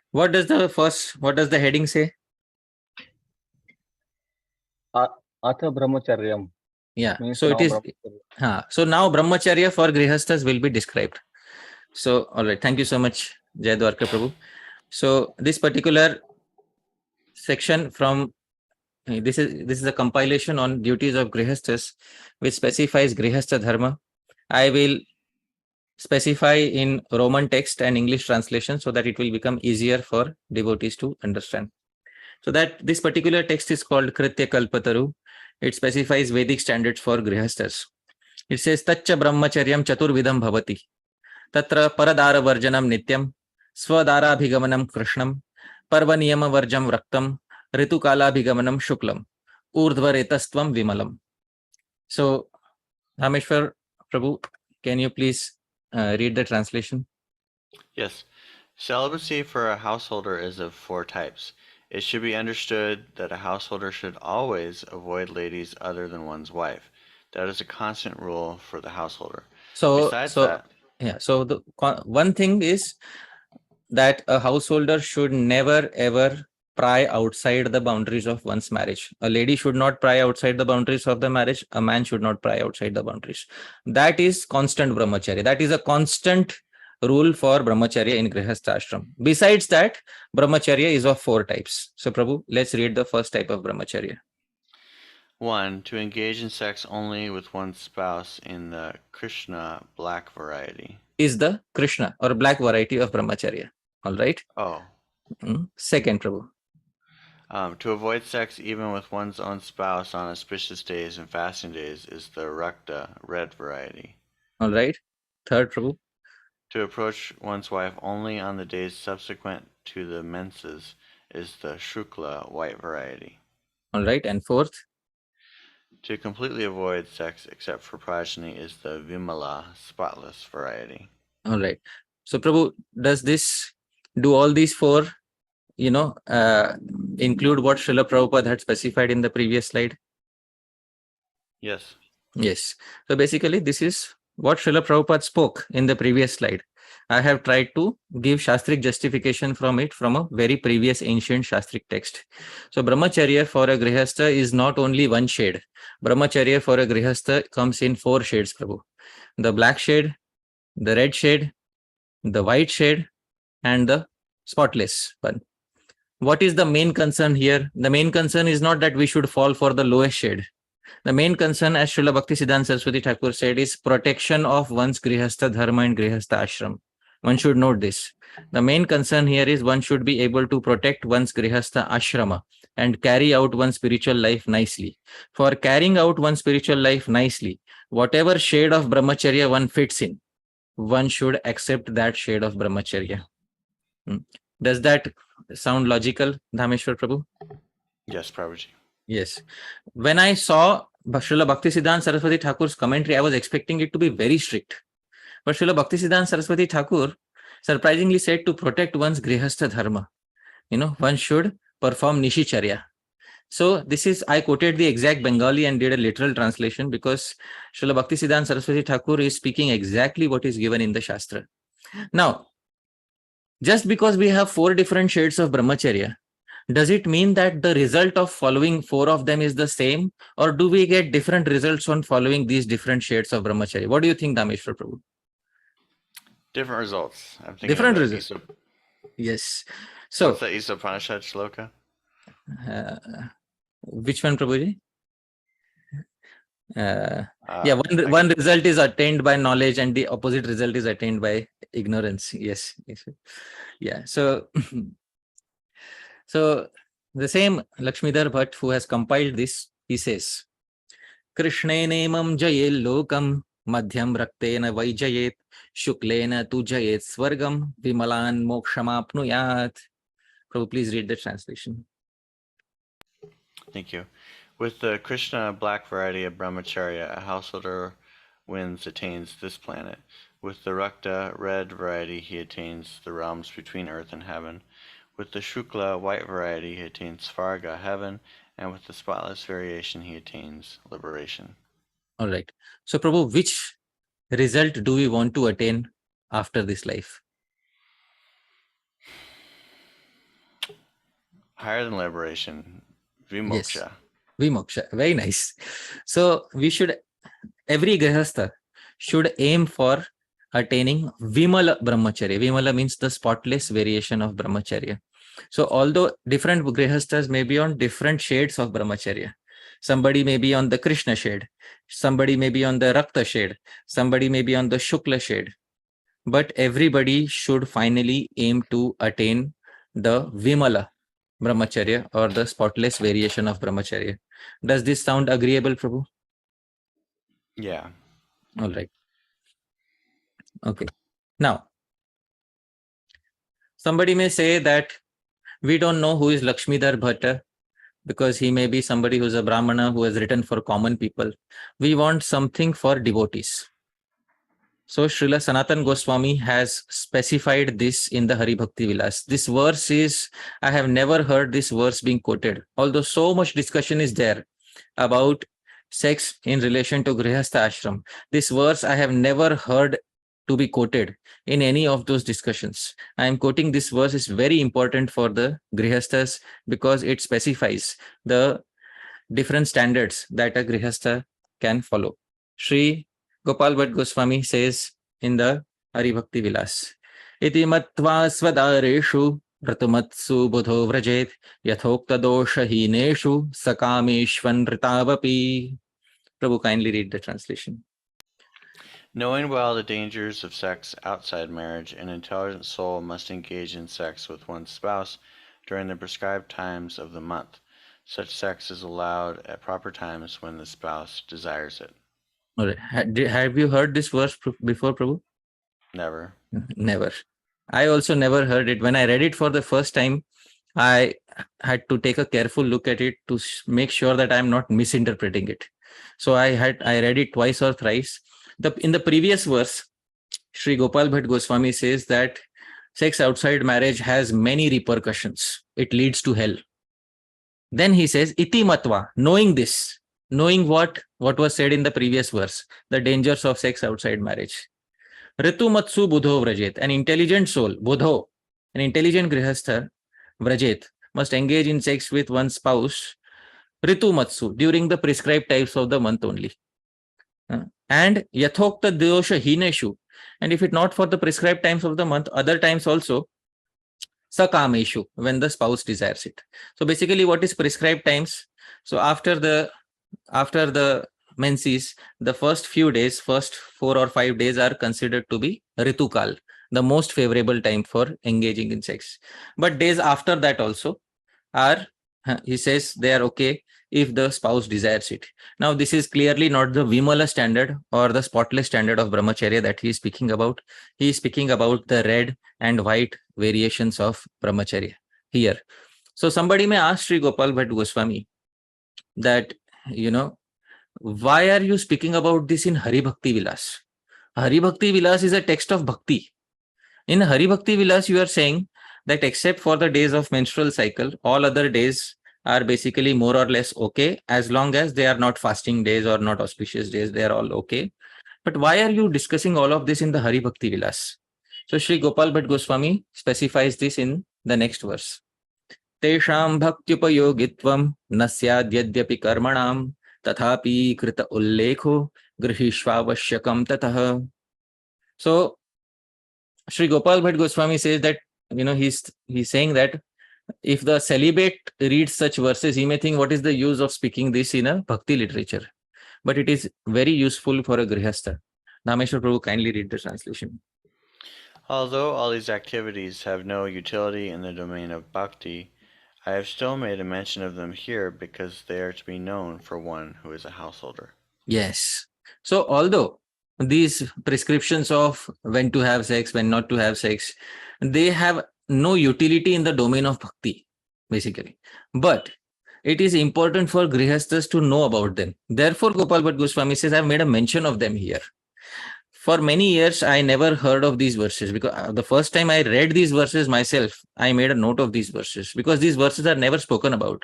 What does the heading say? Atha brahmacharyam. Yeah. Means So now it is. brahmacharya. So now brahmacharya for grihasthas will be described. So all right. Thank you so much, Jai Dwarka Prabhu. So this particular section from this is a compilation on duties of grihasthas, which specifies grihastha dharma. I will specify in Roman text and English translation so that it will become easier for devotees to understand. So that this particular text is called Krtya Kalpataru. It specifies Vedic standards for grihasthas. It says Taccha brahmacharyam chaturvidam bhavati. Tatra paradara varjanam nityam. Swadara bhigamanam krishnam. Parva niyama varjam raktam. Ritukala bhigamanam shuklam. Urdhvaretastvam vimalam. So, Rameshwar Prabhu, can you please read the translation? Yes. Celibacy for a householder is of 4 types. It should be understood that a householder should always avoid ladies other than one's wife. That is a constant rule for the householder. So, Besides that, so the one thing is that a householder should never ever pry outside the boundaries of one's marriage. A lady should not pry outside the boundaries of the marriage. A man should not pry outside the boundaries. That is constant brahmacharya. That is a constant rule for brahmacharya in grihastha ashram. Besides that, brahmacharya is of 4 types. So Prabhu, let's read the first type of brahmacharya. 1. To engage in sex only with one's spouse in the Krishna black variety. Is the Krishna or black variety of brahmacharya. All right. Oh. Second, Prabhu. To avoid sex even with one's own spouse on auspicious days and fasting days is the Rakta, red variety. All right. Third, Prabhu. To approach one's wife only on the days subsequent to the menses is the Shukla, white variety. All right. And fourth? To completely avoid sex except for progeny is the Vimala, spotless variety. All right. So Prabhu, does this do all these 4, include what Srila Prabhupada had specified in the previous slide? Yes. Yes. So basically, this is what Srila Prabhupada spoke in the previous slide. I have tried to give Shastric justification from it from a very previous ancient Shastric text. So brahmacharya for a grihastha is not only 1 shade. Brahmacharya for a grihastha comes in 4 shades, Prabhu. The black shade, the red shade, the white shade, and the spotless one. What is the main concern here? The main concern is not that we should fall for the lowest shade. The main concern, as Srila Bhaktisiddhant Saraswati Thakura said, is protection of one's grihastha dharma and grihastha ashram. One should note this. The main concern here is one should be able to protect one's grihastha ashrama and carry out one's spiritual life nicely. For carrying out one's spiritual life nicely, whatever shade of brahmacharya one fits in, one should accept that shade of brahmacharya. Does that sound logical, Dhameshwar Prabhu? Yes, Prabhuji. Yes. When I saw Srila Bhaktisiddhant Saraswati Thakur's commentary, I was expecting it to be very strict. But Srila Bhaktisiddhant Saraswati Thakur surprisingly said to protect one's grihastha dharma, one should perform nishicharya. So this is, I quoted the exact Bengali and did a literal translation because Srila Bhaktisiddhant Saraswati Thakur is speaking exactly what is given in the Shastra. Now, just because we have 4 different shades of brahmacharya, does it mean that the result of following 4 of them is the same, or do we get different results on following these different shades of brahmacharya? What do you think, Dhameshwar Prabhu? Different results. I'm thinking Different of the results. Yes. So, what's the Upanishad shloka? Which one, Prabhuji? One result is attained by knowledge and the opposite result is attained by ignorance. Yes. Yeah. So, the same Lakshmidhar Bhatt who has compiled this, he says, Krishnenemam jayel lokam madhyam raktena vaijayet shuklena tu jayet swargam vimalan mokshamapnuyat. Prabhu, please read the translation. Thank you. With the Krishna black variety of brahmacharya, a householder attains this planet. With the Rakta red variety, he attains the realms between earth and heaven. With the Shukla white variety, he attains Svarga, heaven, and with the spotless variation, he attains liberation. All right. So, Prabhu, which result do we want to attain after this life? Higher than liberation, vimoksha. Yes. Vimoksha. Very nice. So, every grihastha should aim for attaining Vimala Brahmacharya. Vimala means the spotless variation of Brahmacharya. So although different grihasthas may be on different shades of Brahmacharya, somebody may be on the Krishna shade, somebody may be on the Rakta shade, somebody may be on the Shukla shade, but everybody should finally aim to attain the Vimala brahmacharya or the spotless variation of brahmacharya. Does this sound agreeable, Prabhu? Yeah. All right. Okay. Now, somebody may say that we don't know who is Lakshmidhar Bhatta because he may be somebody who's a Brahmana who has written for common people. We want something for devotees. So Srila Sanatan Goswami has specified this in the Hari Bhakti Vilas. This verse is, I have never heard this verse being quoted, although so much discussion is there about sex in relation to Grihastha Ashram. This verse I have never heard to be quoted in any of those discussions. I am quoting this verse is very important for the Grihasthas because it specifies the different standards that a Grihastha can follow. Shri Gopal Bhatt Goswami says in the Hari Bhakti Vilas, Iti matva svadareshu ratumatsu budho vrajet yathokta dosha hineshu sakameshvan ritavapi. Prabhu, kindly read the translation. Knowing well the dangers of sex outside marriage, an intelligent soul must engage in sex with one's spouse during the prescribed times of the month. Such sex is allowed at proper times when the spouse desires it. All right. Have you heard this verse before, Prabhu? Never. Never. I also never heard it. When I read it for the first time, I had to take a careful look at it to make sure that I'm not misinterpreting it. So I read it twice or thrice. In the previous verse, Sri Gopal Bhatt Goswami says that sex outside marriage has many repercussions. It leads to hell. Then he says, Iti matva, knowing this, knowing what was said in the previous verse, the dangers of sex outside marriage. Ritu matsu budho vrajet, an intelligent soul, budho, an intelligent grihastha, vrajet, must engage in sex with one's spouse, ritu matsu, during the prescribed times of the month only. And yathokta dosha hineshu, and if it not for the prescribed times of the month, other times also, sakameshu, when the spouse desires it. So basically what is prescribed times? So after the menses, the first few days, first 4 or 5 days are considered to be ritukal, the most favorable time for engaging in sex. But days after that also are, he says, they are okay if the spouse desires it. Now, this is clearly not the Vimala standard or the spotless standard of brahmacharya that he is speaking about. He is speaking about the red and white variations of brahmacharya here. So somebody may ask Sri Gopal Bhatt Goswami that, why are you speaking about this in Hari Bhakti Vilas? Hari Bhakti Vilas is a text of bhakti. In Hari Bhakti Vilas, you are saying that except for the days of menstrual cycle, all other days are basically more or less okay, as long as they are not fasting days or not auspicious days, they are all okay. But why are you discussing all of this in the Hari Bhakti Vilas? So Sri Gopal Bhatt Goswami specifies this in the next verse. Tesham bhaktyupayogitvam nasyad yadyapi karmanam tathapi krita ullekho grihishvavasyakam tatah. So Sri Gopal Bhatt Goswami says that, he's saying that if the celibate reads such verses, he may think, what is the use of speaking this in a bhakti literature? But it is very useful for a grihastha. Dhameshwar Prabhu, kindly read the translation. Although all these activities have no utility in the domain of bhakti, I have still made a mention of them here because they are to be known for one who is a householder. Yes. So although these prescriptions of when to have sex, when not to have sex, they have no utility in the domain of bhakti, basically. But it is important for grihasthas to know about them. Therefore, Gopal Bhatt Goswami says, I have made a mention of them here. For many years, I never heard of these verses because the first time I read these verses myself, I made a note of these verses because these verses are never spoken about.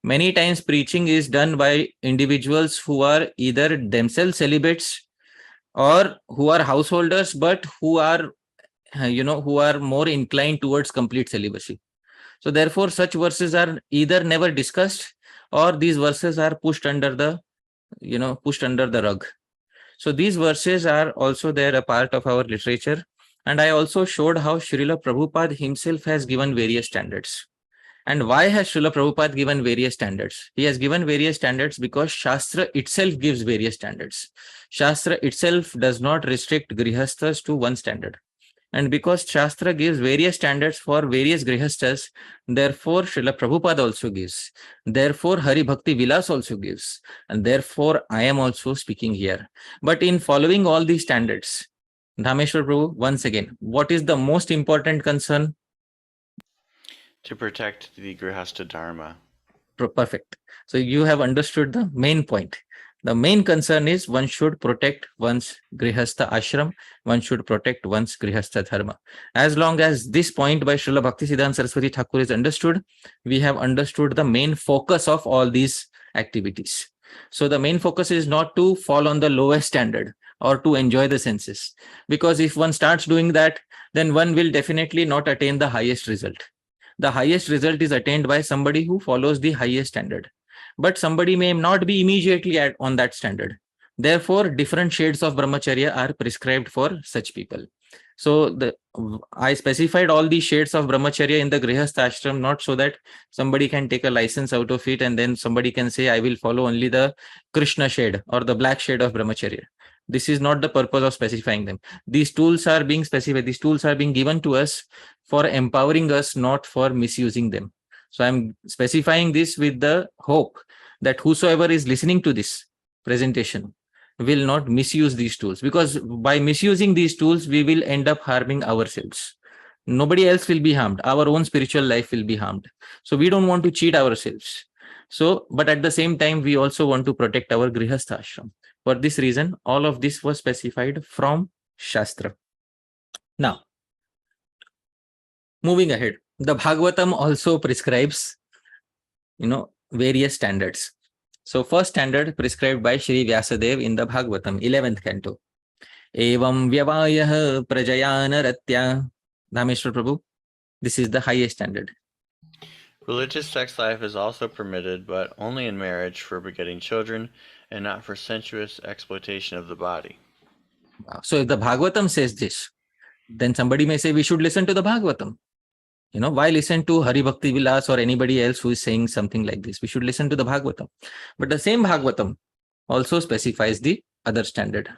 Many times preaching is done by individuals who are either themselves celibates or who are householders, but who are more inclined towards complete celibacy. So therefore, such verses are either never discussed or these verses are pushed under the rug. So these verses are also there, a part of our literature. And I also showed how Srila Prabhupada himself has given various standards. And why has Srila Prabhupada given various standards? He has given various standards because Shastra itself gives various standards. Shastra itself does not restrict grihasthas to one standard. And because Shastra gives various standards for various grihastas, therefore Srila Prabhupada also gives. Therefore Hari Bhakti Vilas also gives. And therefore I am also speaking here. But in following all these standards, Dhameshwar Prabhu, once again, what is the most important concern? To protect the Grihastha Dharma. Perfect. So you have understood the main point. The main concern is one should protect one's Grihastha ashram, one should protect one's Grihastha dharma. As long as this point by Srila Bhaktisiddhant Saraswati Thakura is understood, we have understood the main focus of all these activities. So the main focus is not to fall on the lowest standard or to enjoy the senses. Because if one starts doing that, then one will definitely not attain the highest result. The highest result is attained by somebody who follows the highest standard. But somebody may not be immediately on that standard. Therefore, different shades of brahmacharya are prescribed for such people. So I specified all these shades of brahmacharya in the Grihastha ashram, not so that somebody can take a license out of it and then somebody can say, I will follow only the Krishna shade or the black shade of brahmacharya. This is not the purpose of specifying them. These tools are being specified. These tools are being given to us for empowering us, not for misusing them. So I'm specifying this with the hope that whosoever is listening to this presentation will not misuse these tools, because by misusing these tools, we will end up harming ourselves. Nobody else will be harmed. Our own spiritual life will be harmed. So we don't want to cheat ourselves. So, but at the same time, we also want to protect our Grihastha ashram. For this reason, all of this was specified from Shastra. Now, moving ahead, the Bhagavatam also prescribes, various standards. So first standard prescribed by Shri Vyasadeva in the Bhagavatam, 11th canto. Evam vyavayah prajayana ratya. Dhameshwar Prabhu, this is the highest standard. Religious sex life is also permitted, but only in marriage for begetting children and not for sensuous exploitation of the body. So if the Bhagavatam says this, then somebody may say we should listen to the Bhagavatam. Why listen to Hari Bhakti Vilas or anybody else who is saying something like this? We should listen to the Bhagavatam. But the same Bhagavatam also specifies the other standard.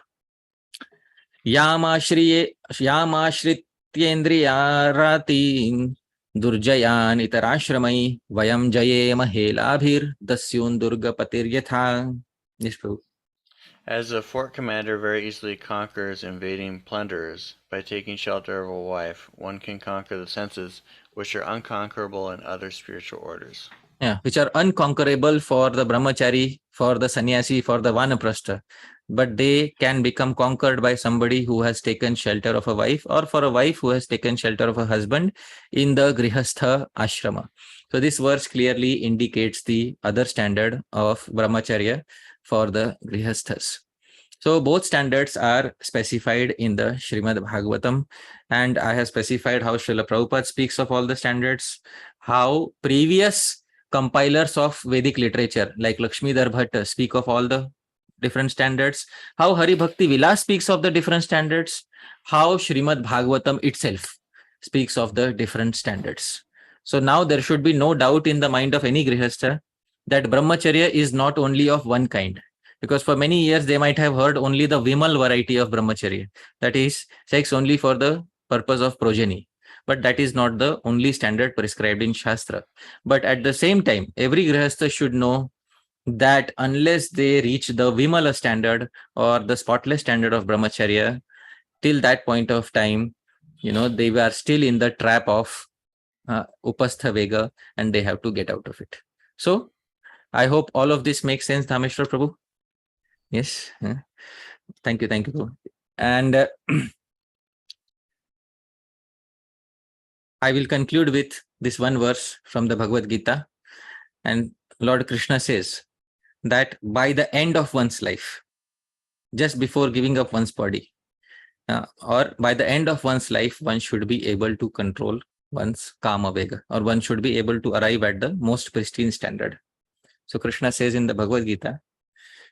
Yamashrityendriyarati durjayan itarashramai vayam jayema helabhir dasyun durga patiryatha. Yes, Prabhu. As a fort commander very easily conquers invading plunderers, by taking shelter of a wife, one can conquer the senses, which are unconquerable in other spiritual orders. Yeah, which are unconquerable for the brahmachari, for the sannyasi, for the vanaprastha. But they can become conquered by somebody who has taken shelter of a wife, or for a wife who has taken shelter of a husband in the Grihastha ashrama. So this verse clearly indicates the other standard of brahmacharya for the Grihasthas. So both standards are specified in the Srimad Bhagavatam, and I have specified how Srila Prabhupada speaks of all the standards, how previous compilers of Vedic literature like Lakshmidhar Bhatta speak of all the different standards, how Hari Bhakti Vilas speaks of the different standards, how Srimad Bhagavatam itself speaks of the different standards. So now there should be no doubt in the mind of any Grihastha that brahmacharya is not only of one kind. Because for many years, they might have heard only the Vimal variety of brahmacharya, that is, sex only for the purpose of progeny. But that is not the only standard prescribed in Shastra. But at the same time, every Grihastha should know that unless they reach the Vimala standard or the spotless standard of brahmacharya, till that point of time, they were still in the trap of upastha vega, and they have to get out of it. So, I hope all of this makes sense, Dhameshwar Prabhu. Yes. Thank you. And I will conclude with this one verse from the Bhagavad Gita. And Lord Krishna says that by the end of one's life, just before giving up one's body, or by the end of one's life, one should be able to control one's kama vega, or one should be able to arrive at the most pristine standard. So Krishna says in the Bhagavad Gita,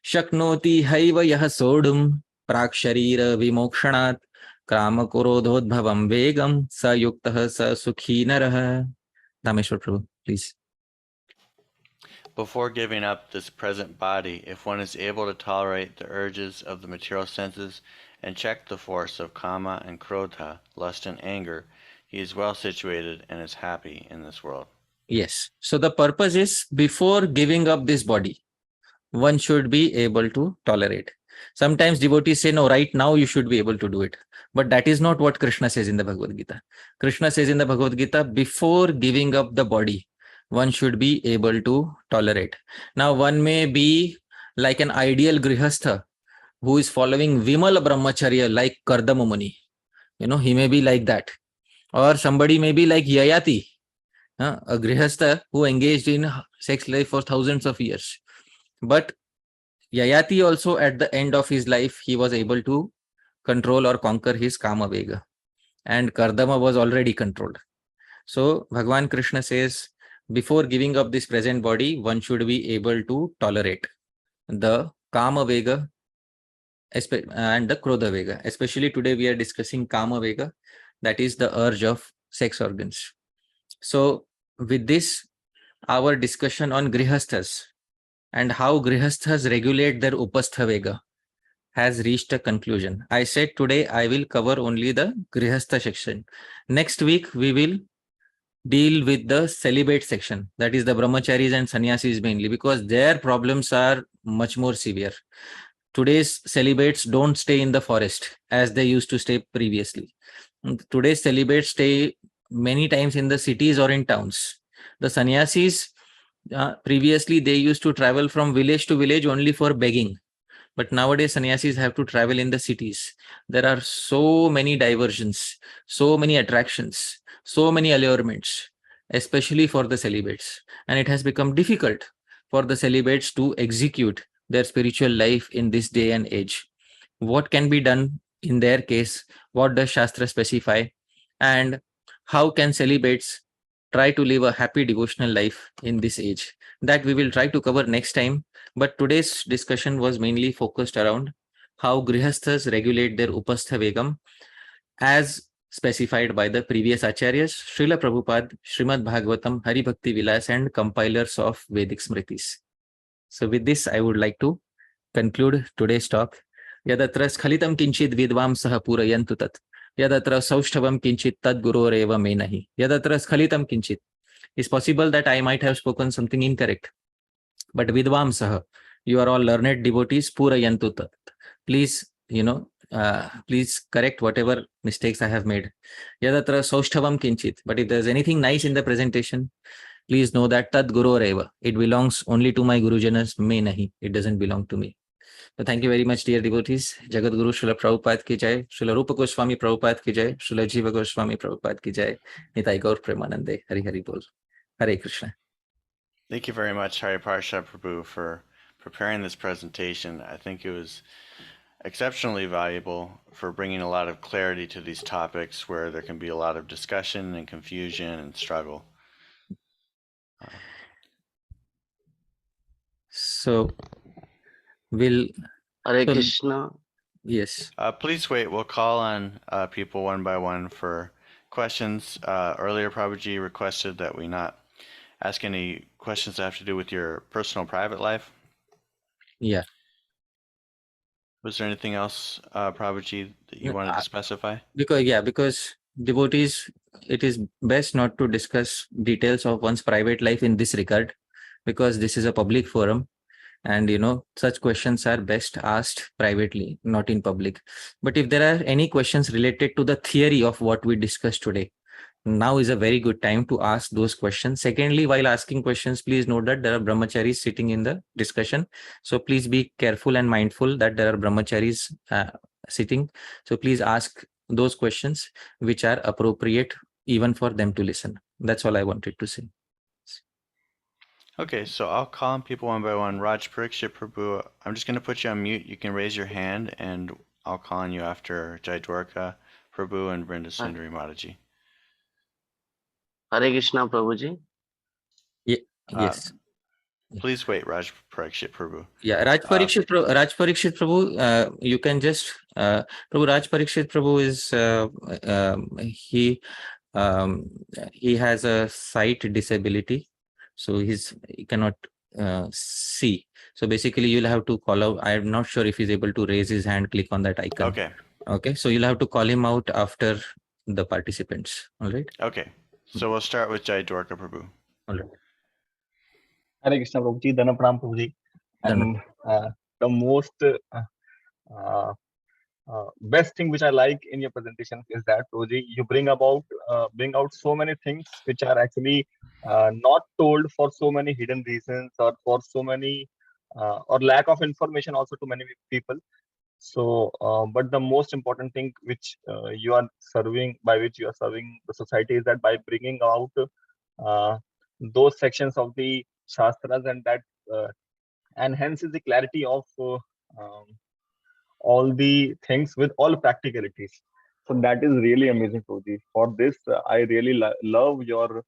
Shaknoti haiva yah sodum praksharira vimokshanat krama kurodhodbhavam vegam sa yuktah sa sukhi narah. Dhameshwar Prabhu, please. Before giving up this present body, if one is able to tolerate the urges of the material senses and check the force of kama and krodha, lust and anger, he is well situated and is happy in this world. Yes. So the purpose is, before giving up this body, one should be able to tolerate. Sometimes devotees say, no, right now you should be able to do it. But that is not what Krishna says in the Bhagavad Gita. Krishna says in the Bhagavad Gita, before giving up the body, one should be able to tolerate. Now, one may be like an ideal grihastha who is following Vimal brahmacharya like Kardama Muni. He may be like that. Or somebody may be like Yayati, a grihastha who engaged in sex life for thousands of years. But Yayati also, at the end of his life, he was able to control or conquer his kama vega, and Kardama was already controlled. So Bhagavan Krishna says, before giving up this present body, one should be able to tolerate the kama vega and the krodha vega. Especially today we are discussing kama vega, that is the urge of sex organs. So with this, our discussion on grihasthas and how grihasthas regulate their upastha vega has reached a conclusion. I said today I will cover only the grihastha section. Next week we will deal with the celibate section, that is the brahmacharis and sannyasis mainly, because their problems are much more severe. Today's celibates don't stay in the forest as they used to stay previously. Today's celibates stay many times in the cities or in towns. The sannyasis, previously they used to travel from village to village only for begging. But nowadays sannyasis have to travel in the cities. There are so many diversions, so many attractions, so many allurements, especially for the celibates. And it has become difficult for the celibates to execute their spiritual life in this day and age. What can be done in their case? What does Shastra specify? And how can celibates try to live a happy devotional life in this age? That we will try to cover next time. But today's discussion was mainly focused around how grihasthas regulate their upastha vegam as specified by the previous acharyas, Srila Prabhupada, Srimad Bhagavatam, Hari Bhakti Vilas, and compilers of Vedic Smritis. So with this, I would like to conclude today's talk. Yadatra skhalitam kinchit vidvam saha purayantu tat. Yadatra saushthavam kinchit tad guroreva menahi. Yadatra skhalitam kinchit. It's possible that I might have spoken something incorrect. But vidvam saha, you are all learned devotees, purayantu tat. Please, please correct whatever mistakes I have made. Yadatra saushthavam kinchit. But if there's anything nice in the presentation, please know that tad guroreva. It belongs only to my gurujanas, me nahi. It doesn't belong to me. So thank you very much, dear devotees. Jagat Guru Srila Prabhupada ki jai, Srila Rupa Goswami Prabhupada ki jai, Srila Jiva Goswami Prabhupada ki jai, Nitai Gaur Premanande, Hari Hari Bol. Hare Krishna. Thank you very much, Hari Pārṣada Prabhu, for preparing this presentation. I think it was exceptionally valuable for bringing a lot of clarity to these topics where there can be a lot of discussion and confusion and struggle. So we'll Hare Krishna. Yes. Please wait. We'll call on people one by one for questions. Earlier, Prabhuji requested that we not ask any questions that have to do with your personal private life. Yeah. Was there anything else, Prabhuji, that you wanted to specify? Because devotees, it is best not to discuss details of one's private life in this regard, because this is a public forum. And such questions are best asked privately, not in public. But if there are any questions related to the theory of what we discussed today, now is a very good time to ask those questions. Secondly, while asking questions, please note that there are brahmacharis sitting in the discussion. So please be careful and mindful that there are brahmacharis sitting. So please ask those questions which are appropriate even for them to listen. That's all I wanted to say. Okay, so I'll call on people one by one. Raj Parikshit Prabhu, I'm just going to put you on mute. You can raise your hand, and I'll call on you after Jai Dwarka Prabhu and Vrinda Sundari Mataji. Hare Krishna, Prabhuji. Yes. Please wait, Raj Parikshit Prabhu. Yeah, Raj Parikshit Prabhu, you can just Prabhu Raj Parikshit Prabhu is he has a sight disability, so he cannot see. So basically, you'll have to call out. I'm not sure if he's able to raise his hand, click on that icon. Okay. Okay, so you'll have to call him out after the participants. All right. Okay. So we'll start with Jai Dwarka Prabhu. All right. Hare Krishna Prabhuji, Dhanapram Prabhuji. And the most best thing which I like in your presentation is that, Prabhuji, you bring out so many things which are actually not told for so many hidden reasons, or for so many or lack of information also to many people. So, but the most important thing which you are serving, by which you are serving the society, is that by bringing out those sections of the shastras, and that enhances the clarity of um, all the things with all practicalities. So that is really amazing, Prabhuji. For this, I really love your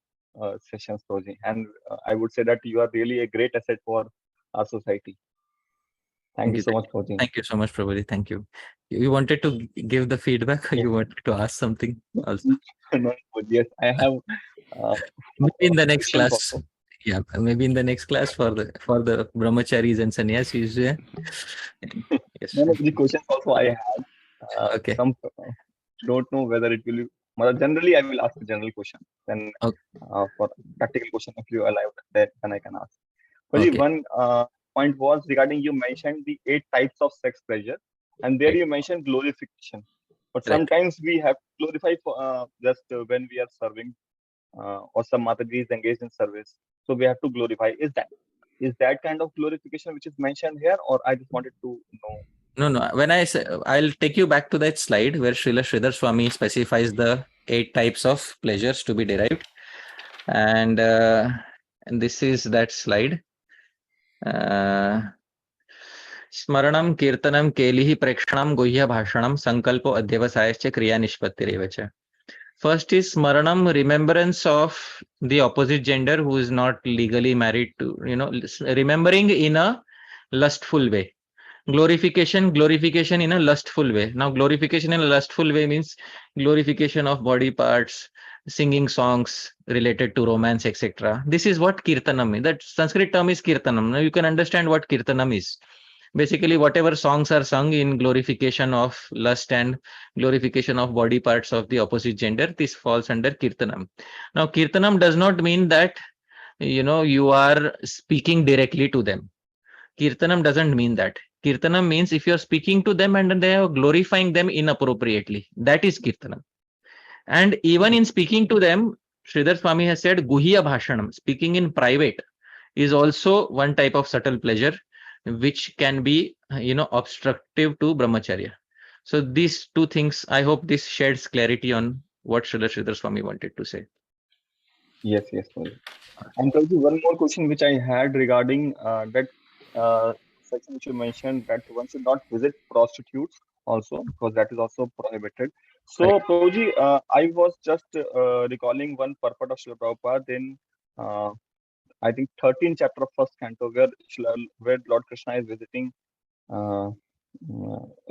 sessions, Prabhuji, and I would say that you are really a great asset for our society. Thank you so much, Prabhuji. Thank you so much, Prabhuji. Thank you. You wanted to give the feedback, or you wanted to ask something also? No, yes, I have. Maybe in the next questions class. also. Yeah, maybe in the next class for the brahmacharis and sannyasis. Yeah. Yes. One of the questions also I have. Okay. Some don't know whether it will be. Well, generally, I will ask a general question. Then, Okay. For practical question, if you allow that, then I can ask. But Okay. one point was regarding, you mentioned the 8 types of sex pleasure, and there Right. you mentioned glorification. But Right. sometimes we have to glorify for just when we are serving, or some Mataji is engaged in service, so we have to glorify. Is that kind of glorification which is mentioned here, or I just wanted to know? No. When I say, I'll take you back to that slide where Srila Sridhar Swamy specifies the 8 types of pleasures to be derived, and this is that slide. Smaranam, Kirtanam, Kelihi, Prekshanam, Guhya Bhashanam, Sankalpo, Adhyavasayascha, Kriya Nishpattireva cha. First is Smaranam, remembrance of the opposite gender who is not legally married to, remembering in a lustful way. Glorification in a lustful way. Now, glorification in a lustful way means glorification of body parts, singing songs related to romance, etc. This is what Kirtanam is. That Sanskrit term is Kirtanam. Now, you can understand what Kirtanam is. Basically, whatever songs are sung in glorification of lust and glorification of body parts of the opposite gender, this falls under Kirtanam. Now, Kirtanam does not mean that, you are speaking directly to them. Kirtanam doesn't mean that. Kirtanam means if you're speaking to them and they are glorifying them inappropriately, that is Kirtanam. And even in speaking to them, Sridhar Swamy has said Guhya Bhashanam, speaking in private, is also one type of subtle pleasure which can be, obstructive to brahmacharya. So these two things, I hope this sheds clarity on what Srila Sridhar Swamy wanted to say. Yes. And Prabhuji, one more question which I had regarding that section which you mentioned, that one should not visit prostitutes also, because that is also prohibited. So, Right. Prabhuji, I was just recalling one purport of Srila Prabhupada in, I think, 13th chapter of first canto, where Lord Krishna is visiting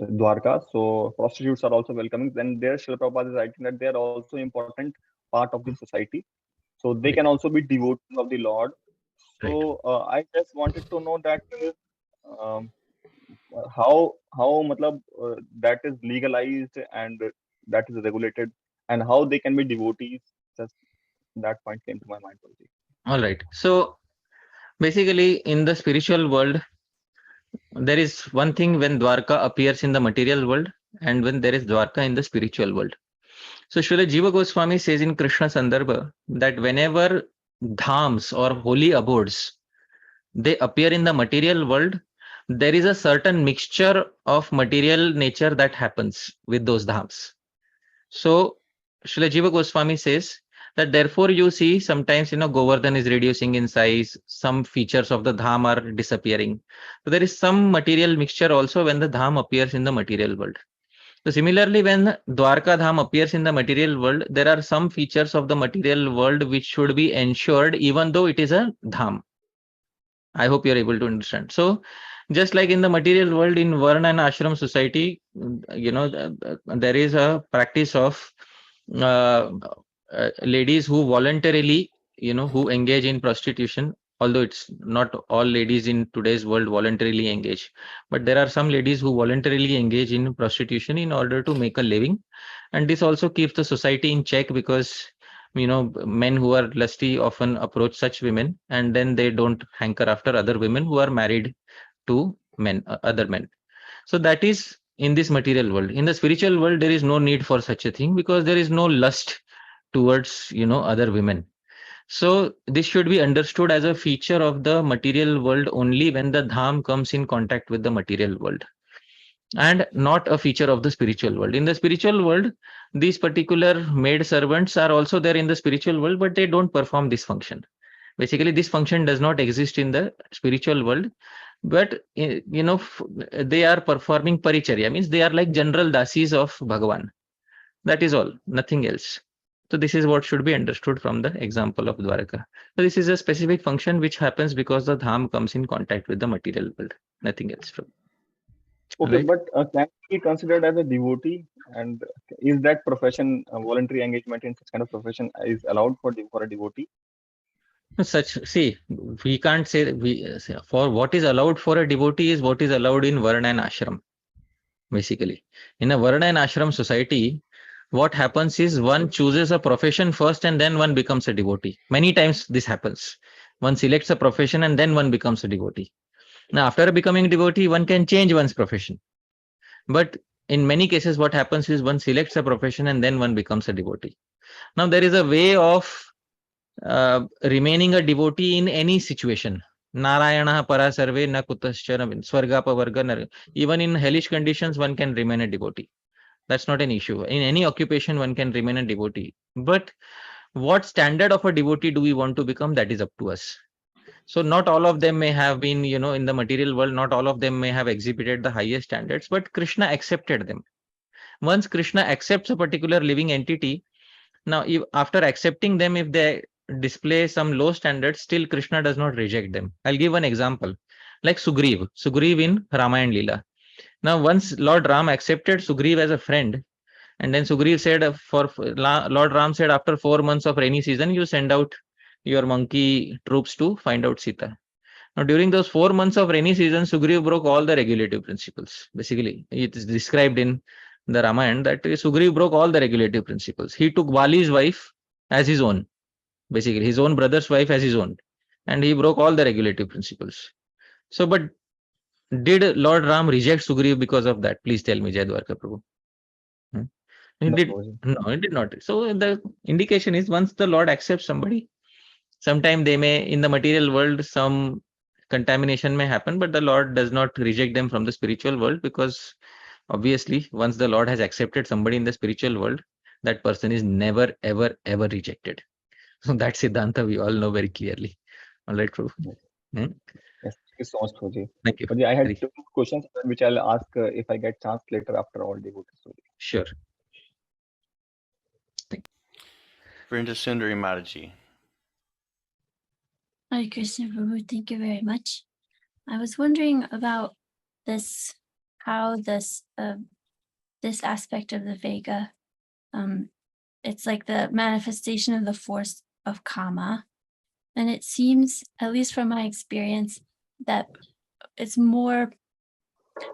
Dwarka. So prostitutes are also welcoming. Then there Srila Prabhupada is writing that they are also important part of the society. So they Right. can also be devotees of the Lord. Right. So I just wanted to know that um, how that is legalized and that is regulated, and how they can be devotees. Just that point came to my mind. All right. So basically, in the spiritual world, there is one thing when Dwarka appears in the material world and when there is Dwarka in the spiritual world. So Srila Jiva Goswami says in Krishna Sandarbha that whenever dhams or holy abodes, they appear in the material world, there is a certain mixture of material nature that happens with those dhams. So Srila Jiva Goswami says that therefore you see sometimes, Govardhan is reducing in size, some features of the dham are disappearing. So there is some material mixture also when the dham appears in the material world. So similarly, when Dwarka Dham appears in the material world, there are some features of the material world which should be ensured even though it is a dham. I hope you're able to understand. So just like in the material world, in Varna and Ashram society, there is a practice of ladies who voluntarily, who engage in prostitution although it's not all ladies in today's world voluntarily engage, but there are some ladies who voluntarily engage in prostitution in order to make a living. And this also keeps the society in check, because men who are lusty often approach such women, and then they don't hanker after other women who are married to men, other men. So that is in this material world. In the spiritual world, there is no need for such a thing, because there is no lust towards other women. So this should be understood as a feature of the material world only when the dham comes in contact with the material world, and not a feature of the spiritual world. In the spiritual world, these particular maid servants are also there in the spiritual world, but they don't perform this function. Basically, this function does not exist in the spiritual world, but they are performing paricharya, means they are like general dasis of Bhagavan. That is all, nothing else. So this is what should be understood from the example of Dwaraka. So this is a specific function which happens because the dham comes in contact with the material world, nothing else. Okay, Right? but can be considered as a devotee, and is that profession, voluntary engagement in such kind of profession is allowed for a devotee? See, we can't say for what is allowed for a devotee is what is allowed in Varna and Ashram. Basically, in a Varna and Ashram society, what happens is one chooses a profession first and then one becomes a devotee. Many times this happens. One selects a profession and then one becomes a devotee. Now, after becoming a devotee, one can change one's profession. But in many cases, what happens is one selects a profession and then one becomes a devotee. Now, there is a way of remaining a devotee in any situation. Narayana parasarve na kutaschana, swarga pavarga. Even in hellish conditions, one can remain a devotee. That's not an issue. In any occupation, one can remain a devotee. But what standard of a devotee do we want to become? That is up to us. So not all of them may have been, in the material world, not all of them may have exhibited the highest standards, but Krishna accepted them. Once Krishna accepts a particular living entity, now after accepting them, if they display some low standards, still Krishna does not reject them. I'll give an example, like Sugriv in Ramayana Leela. Now, once Lord Ram accepted Sugriv as a friend, and then Sugriv said, Lord Ram said, after 4 months of rainy season, you send out your monkey troops to find out Sita. Now, during those 4 months of rainy season, Sugriv broke all the regulative principles. Basically, it is described in the Ramayana that Sugriv broke all the regulative principles. He took Vali's wife as his own, basically his own brother's wife as his own, and he broke all the regulative principles. So, but did Lord Ram reject Sugriv because of that? Please tell me, Jai Dwarka Prabhu. He No, did. Prabhuji. No, he did not. So the indication is once the Lord accepts somebody, sometime they may, in the material world, some contamination may happen, but the Lord does not reject them from the spiritual world, because obviously once the Lord has accepted somebody in the spiritual world, that person is never, ever, ever rejected. So that Siddhanta we all know very clearly. All right, Prabhu. Yes, thank you so much, Prabhuji. Thank you. Prabhuji, I had Very- 2 questions which I'll ask if I get chance later after all devotees. Sure. Vrinda Sundari Mataji. Hare Krishna Prabhu, thank you very much. I was wondering about this, how this this aspect of the Vega, it's like the manifestation of the force of Kama, and it seems, at least from my experience, that it's more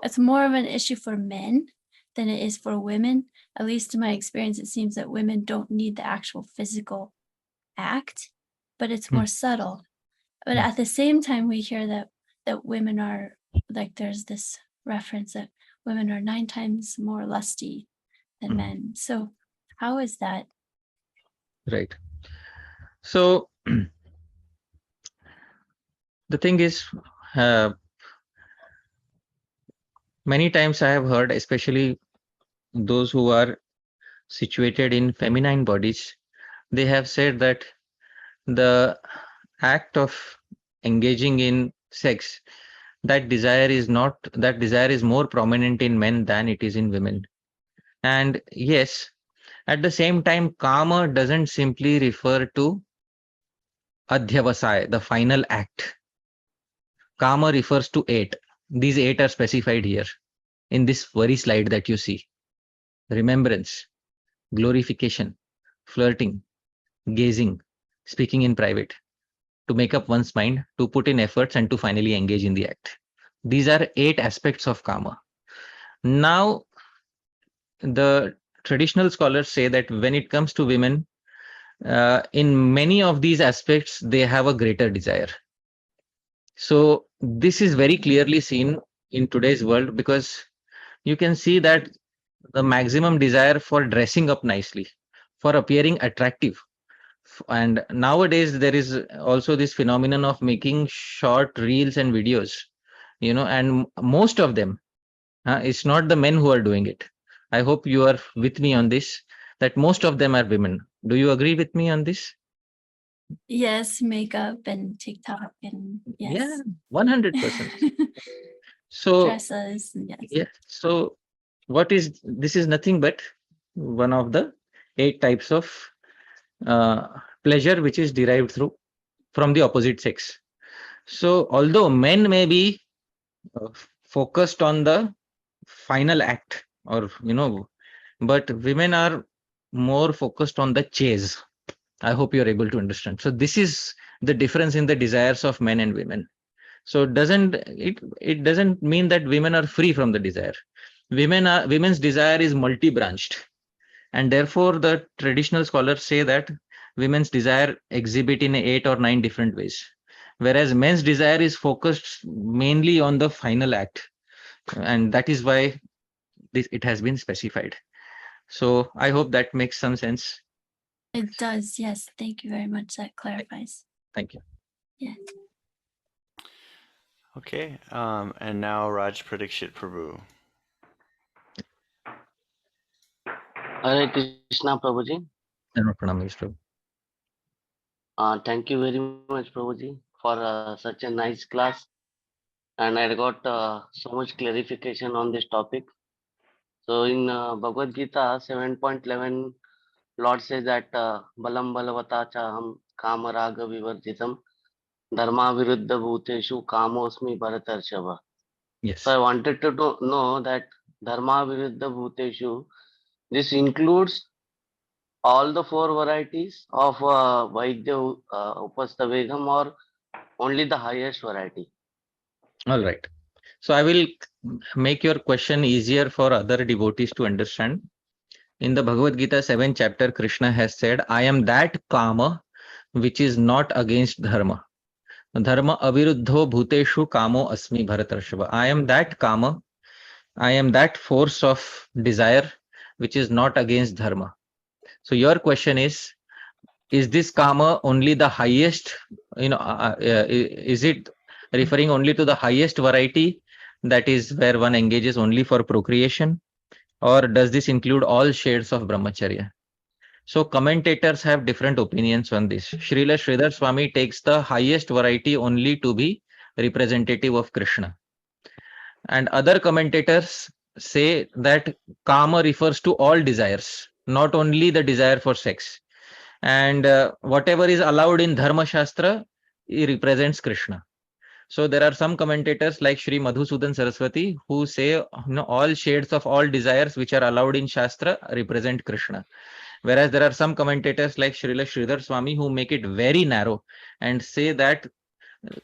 of an issue for men than it is for women. At least in my experience, it seems that women don't need the actual physical act, but it's more subtle. But at the same time, we hear that women are, like, there's this reference that women are 9 times more lusty than men. So how is that? Right. So the thing is, many times I have heard, especially those who are situated in feminine bodies, they have said that the act of engaging in sex, that desire is more prominent in men than it is in women. And yes, at the same time, Kama doesn't simply refer to Adhyavasaya, the final act. Kama refers to 8. These 8 are specified here in this very slide that you see. Remembrance, glorification, flirting, gazing, speaking in private, to make up one's mind, to put in efforts, and to finally engage in the act. These are 8 aspects of karma. Now, the traditional scholars say that when it comes to women, in many of these aspects, they have a greater desire. So this is very clearly seen in today's world, because you can see that the maximum desire for dressing up nicely, for appearing attractive. And nowadays, there is also this phenomenon of making short reels and videos, and most of them, it's not the men who are doing it. I hope you are with me on this, that most of them are women. Do you agree with me on this? Yes, makeup and TikTok and Yeah, yes. 100%. So, Dresses, yes. yeah. So this is nothing but one of the 8 types of pleasure which is derived from the opposite sex. So although men may be focused on the final act, or but women are more focused on the chase. I hope you're able to understand. So this is the difference in the desires of men and women. So it doesn't mean that women are free from the desire. Women's desire is multi-branched, and therefore the traditional scholars say that women's desire exhibit in 8 or 9 different ways, whereas men's desire is focused mainly on the final act, and that is why it has been specified. So I hope that makes some sense. It does, yes. Thank you very much. That clarifies. Thank you. Yeah. Okay, and now Raj Pradikshit Prabhu. Hare Krishna, Prabhuji. Pranam, Mr. Thank you very much, Prabhuji, for such a nice class. And I got so much clarification on this topic. So in Bhagavad Gita 7.11, Lord says that balam balavata chaham kama raga vivarjitam dharma viruddha bhuteshu kamosmi bharatarshava. Yes. So I wanted to know that dharma viruddha bhuteshu, this includes all the 4 varieties of Vaidya, upastha, vegam, or only the highest variety? All right. So I will make your question easier for other devotees to understand. In the Bhagavad Gita 7th chapter, Krishna has said, I am that kama which is not against dharma. Dharma aviruddho bhuteshu kamo asmi bharatarshava. I am that kama, I am that force of desire which is not against dharma. So your question is this kama only the highest, is it referring only to the highest variety, that is where one engages only for procreation, or does this include all shades of brahmacharya? So commentators have different opinions on this. Srila Sridhar Swamy takes the highest variety only to be representative of Krishna. And other commentators say that kama refers to all desires, not only the desire for sex. And whatever is allowed in Dharma Shastra, it represents Krishna. So there are some commentators like Shri Madhusudan Saraswati who say all shades of all desires which are allowed in Shastra represent Krishna. Whereas there are some commentators like Srila Sridhar Swamy who make it very narrow and say that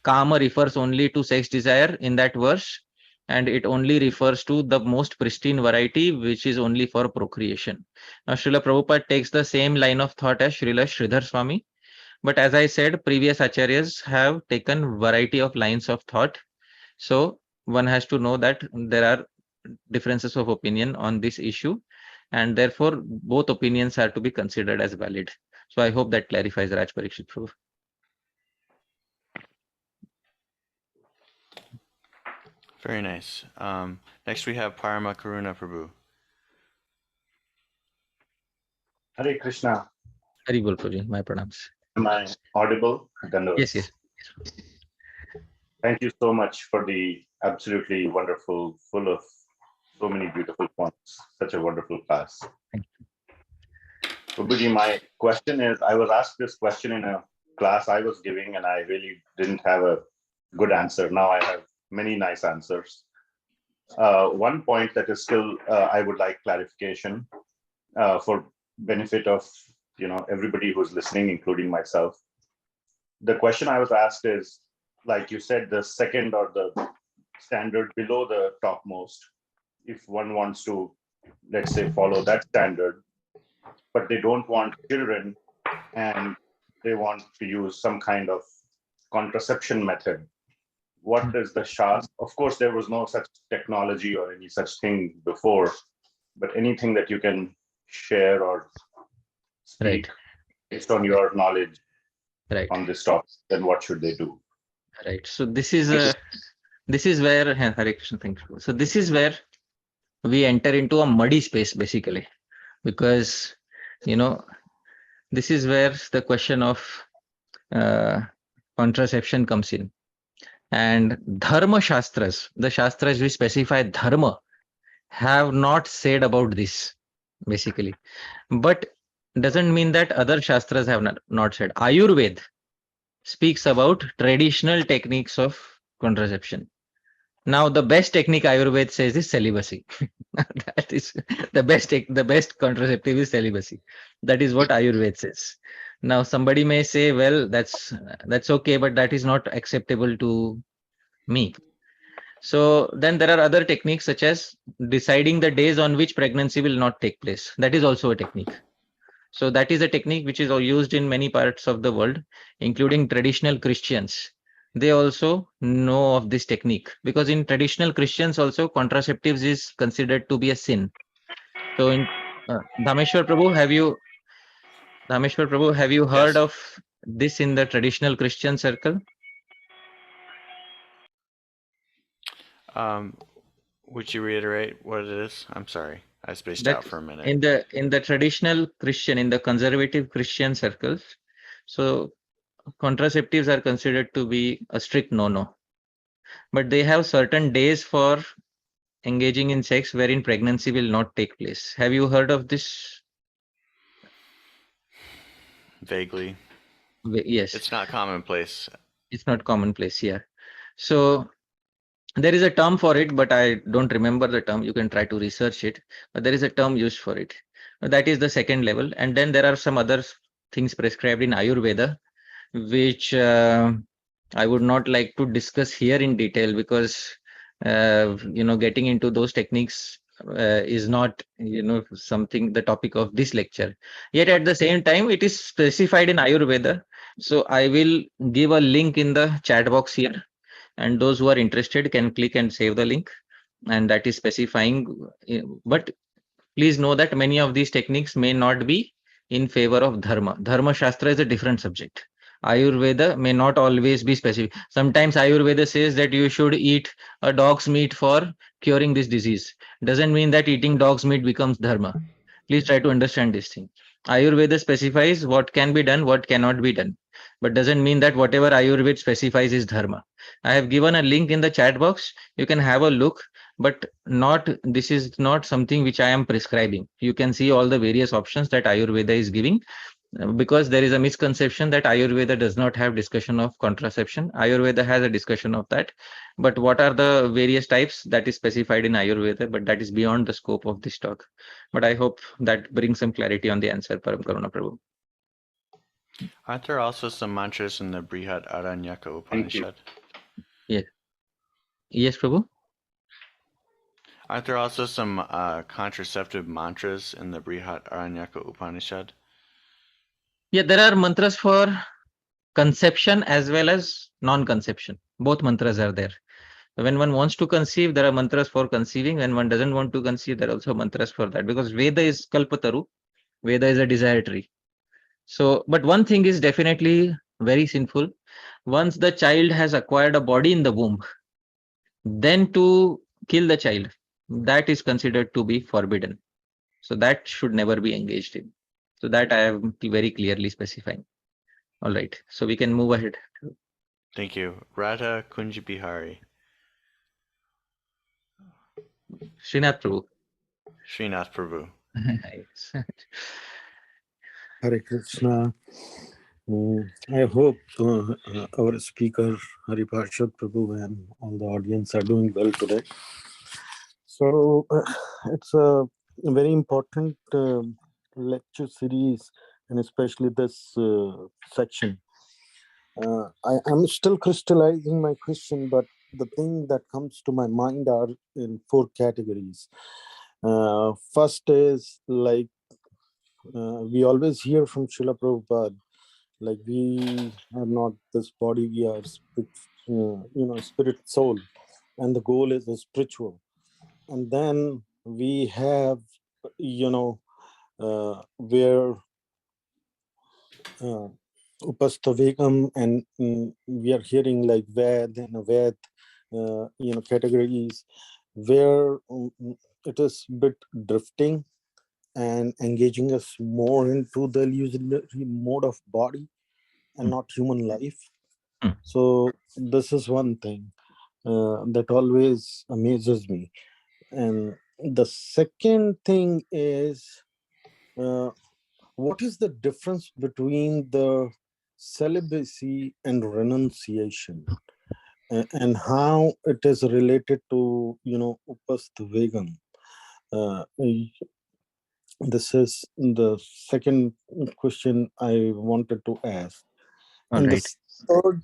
kama refers only to sex desire in that verse, and it only refers to the most pristine variety which is only for procreation. Now Srila Prabhupada takes the same line of thought as Srila Sridhar Swamy, but as I said, previous acharyas have taken variety of lines of thought. So one has to know that there are differences of opinion on this issue, and therefore both opinions are to be considered as valid. So I hope that clarifies, Raj Parikshit Prabhu. Very nice. Next we have Parama Karuna Prabhu. Hare Krishna. Hari Bol Prabhu, my pranams. Am I audible? Yes, yes. Thank you so much for the absolutely wonderful, full of so many beautiful points. Such a wonderful class. Thank you. Prabhuji, my question is, I was asked this question in a class I was giving, and I really didn't have a good answer. Now I have many nice answers. One point that is still, I would like clarification for benefit of everybody who's listening, including myself. the question I was asked is, like you said, the second or the standard below the topmost, if one wants to, let's say, follow that standard, but they don't want children and they want to use some kind of contraception method. What is the Shastra? Of course, there was no such technology or any such thing before, but anything that you can share or speak based on your knowledge on this topic, then what should they do? Right. So this is where Hare Krishna, thank you. So this is where we enter into a muddy space basically, because this is where the question of contraception comes in. And dharma shastras, the shastras which specify dharma, have not said about this basically. But doesn't mean that other shastras have not said. Ayurveda speaks about traditional techniques of contraception. Now, the best technique Ayurveda says is celibacy. That is the best contraceptive is celibacy. That is what Ayurveda says. Now, somebody may say, well, that's okay, but that is not acceptable to me. So then there are other techniques such as deciding the days on which pregnancy will not take place. That is also a technique. So that is a technique which is used in many parts of the world, including traditional Christians. They also know of this technique, because in traditional Christians also contraceptives is considered to be a sin. So in Dhameshwar Prabhu, have you heard of this in the traditional Christian circle? Would you reiterate what it is? I'm sorry, I spaced out for a minute. In the traditional Christian, in the conservative Christian circles, so contraceptives are considered to be a strict no-no. But they have certain days for engaging in sex wherein pregnancy will not take place. Have you heard of this? Vaguely. Yes. It's not commonplace. It's not commonplace, yeah. So there is a term for it, but I don't remember the term. You can try to research it, but there is a term used for it. That is the second level. And then there are some other things prescribed in Ayurveda, which I would not like to discuss here in detail, because getting into those techniques is not something the topic of this lecture. Yet at the same time, it is specified in Ayurveda. So I will give a link in the chat box here, and those who are interested can click and save the link, and that is specifying. But please know that many of these techniques may not be in favor of dharma. Dharma shastra is a different subject. Ayurveda may not always be specific. Sometimes Ayurveda says that you should eat a dog's meat for curing this disease. Doesn't mean that eating dog's meat becomes dharma. Please try to understand this thing. Ayurveda specifies what can be done, what cannot be done, but doesn't mean that whatever Ayurveda specifies is dharma. I have given a link in the chat box. You can have a look, but this is not something which I am prescribing. You can see all the various options that Ayurveda is giving, because there is a misconception that Ayurveda does not have discussion of contraception. Ayurveda has a discussion of that, but what are the various types, that is specified in Ayurveda, but that is beyond the scope of this talk. But I hope that brings some clarity on the answer, Param Karuna Prabhu. Aren't there also some mantras in the Brihat Aranyaka Upanishad? Yes. Yes, Prabhu. Aren't there also some contraceptive mantras in the Brihat Aranyaka Upanishad? Yeah, there are mantras for conception as well as non-conception. Both mantras are there. When one wants to conceive, there are mantras for conceiving. When one doesn't want to conceive, there are also mantras for that, because Veda is Kalpataru. Veda is a desire tree. So, but one thing is definitely very sinful. Once the child has acquired a body in the womb, then to kill the child, that is considered to be forbidden. So that should never be engaged in. So that I am very clearly specifying. All right. So we can move ahead. Thank you. Radha Kunjibihari. Srinath Prabhu. Srinath Prabhu. Hare Krishna. I hope our speaker, Hari Pārṣada Prabhu, and all the audience are doing well today. So it's a very important lecture series, and especially this section I'm still crystallizing my question, but the thing that comes to my mind are in 4 categories. First is like we always hear from Srila Prabhupada, like we are not this body, we are spirit, soul, and the goal is the spiritual. And then we have, where upastha, vegam, and we are hearing like ved and aved, categories where it is a bit drifting and engaging us more into the illusionary mode of body and not human life. So this is one thing that always amazes me. And the second thing is, what is the difference between the celibacy and renunciation, and how it is related to, upastha, vegam? This is the second question I wanted to ask. All And right. the third,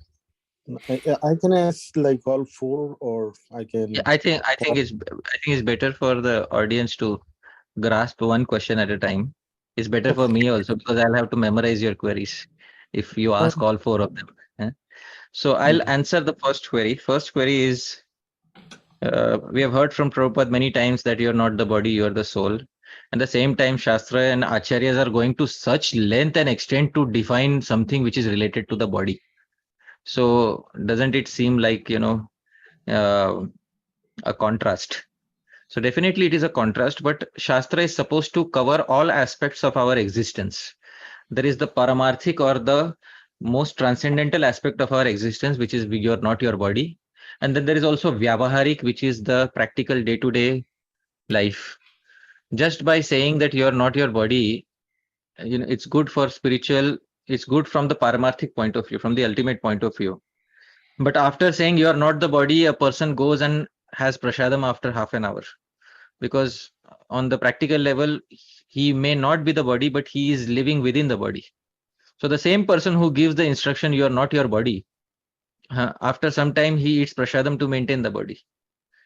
I can ask like all 4, or I can. Yeah, I think it's better for the audience to grasp one question at a time. It's better for me also, because I'll have to memorize your queries if you ask all 4 of them. eh? So I'll answer the first query. First query is, we have heard from Prabhupada many times that you're not the body, you're the soul. At the same time, Shastra and Acharyas are going to such length and extent to define something which is related to the body. So doesn't it seem like, a contrast? So definitely it is a contrast, but Shastra is supposed to cover all aspects of our existence. There is the paramarthik, or the most transcendental aspect of our existence, which is you're not your body. And then there is also vyavaharik, which is the practical day-to-day life. Just by saying that you're not your body, it's good for spiritual, it's good from the paramarthik point of view, from the ultimate point of view. But after saying you are not the body, a person goes and has prasadam after half an hour. Because on the practical level, he may not be the body, but he is living within the body. So the same person who gives the instruction, you are not your body, after some time he eats prasadam to maintain the body.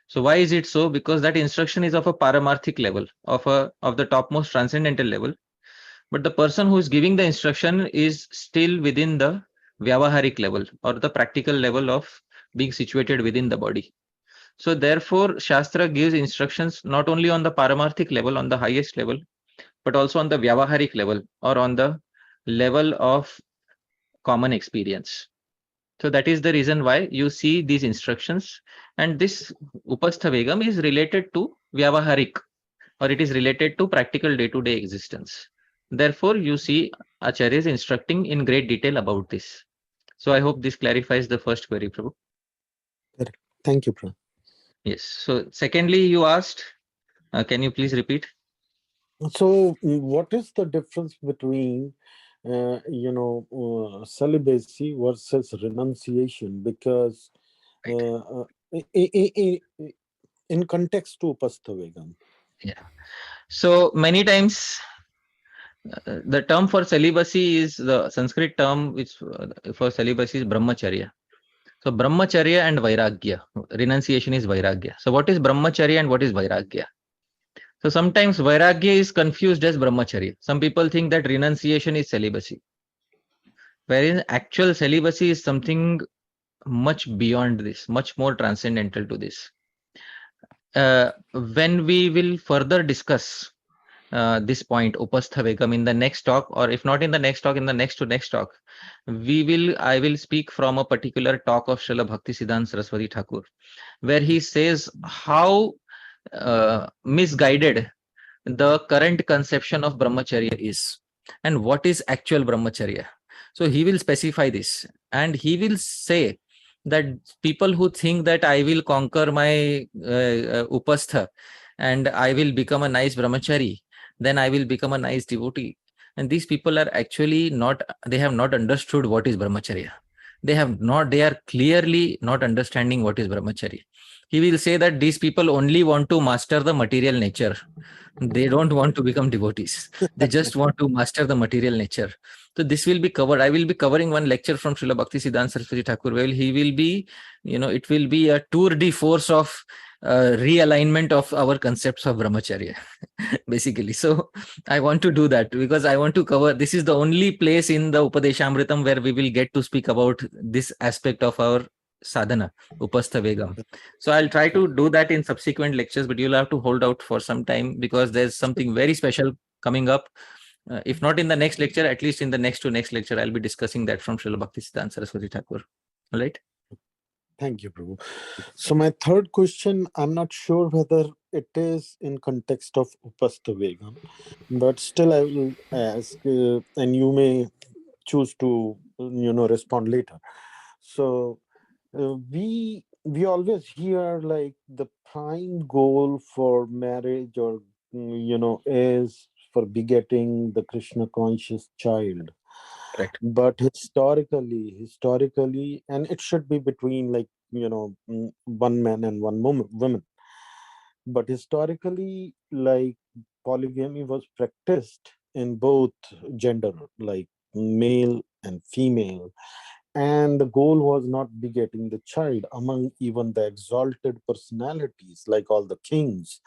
So why is it so? Because that instruction is of a paramarthik level, of the topmost transcendental level. But the person who is giving the instruction is still within the vyavaharik level, or the practical level of being situated within the body. So therefore, Shastra gives instructions not only on the paramarthik level, on the highest level, but also on the vyavaharik level, or on the level of common experience. So that is the reason why you see these instructions. And this upastha vegam is related to vyavaharik, or it is related to practical day-to-day existence. Therefore, you see Acharyas instructing in great detail about this. So I hope this clarifies the first query, Prabhu. Thank you, Prabhu. Yes. So secondly, you asked, can you please repeat? So what is the difference between, celibacy versus renunciation? Because in context to upastha vegam. Yeah. So many times the term for celibacy is the Sanskrit term which for celibacy is brahmacharya. So brahmacharya and vairagya, renunciation is vairagya. So what is brahmacharya and what is vairagya? So sometimes vairagya is confused as brahmacharya. Some people think that renunciation is celibacy, wherein actual celibacy is something much beyond this, much more transcendental to this. When we will further discuss this point, upastha vegam, in the next talk, or if not in the next talk, in the next to next talk, I will speak from a particular talk of Srila Bhaktisiddhant Saraswati Thakura, where he says how misguided the current conception of brahmacharya is, and what is actual brahmacharya. So he will specify this, and he will say that people who think that I will conquer my upastha and I will become a nice brahmachari, then I will become a nice devotee. And these people are actually not, they have not understood what is brahmacharya. They are clearly not understanding what is brahmacharya. he will say that these people only want to master the material nature. They don't want to become devotees. They just want to master the material nature. So this will be covered. I will be covering one lecture from Srila Bhaktisiddhant Saraswati Thakura, where he will be, it will be a tour de force of realignment of our concepts of brahmacharya, basically. So I want to do that because I want to cover, this is the only place in the Upadeshamritam where we will get to speak about this aspect of our sadhana, upastha vegam. So I'll try to do that in subsequent lectures, but you'll have to hold out for some time because there's something very special coming up. If not in the next lecture, at least in the next to next lecture, I'll be discussing that from Srila Bhaktisiddhant Saraswati Thakura. All right. Thank you, Prabhu. So my third question, I'm not sure whether it is in context of upastha vegam, but still I will ask, and you may choose to, respond later. So we always hear like the prime goal for marriage or, is for begetting the Krishna conscious child. Correct. But historically, and it should be between like, one man and one woman. But historically, like polygamy was practiced in both gender, like male and female. And the goal was not begetting the child among even the exalted personalities, like all the kings.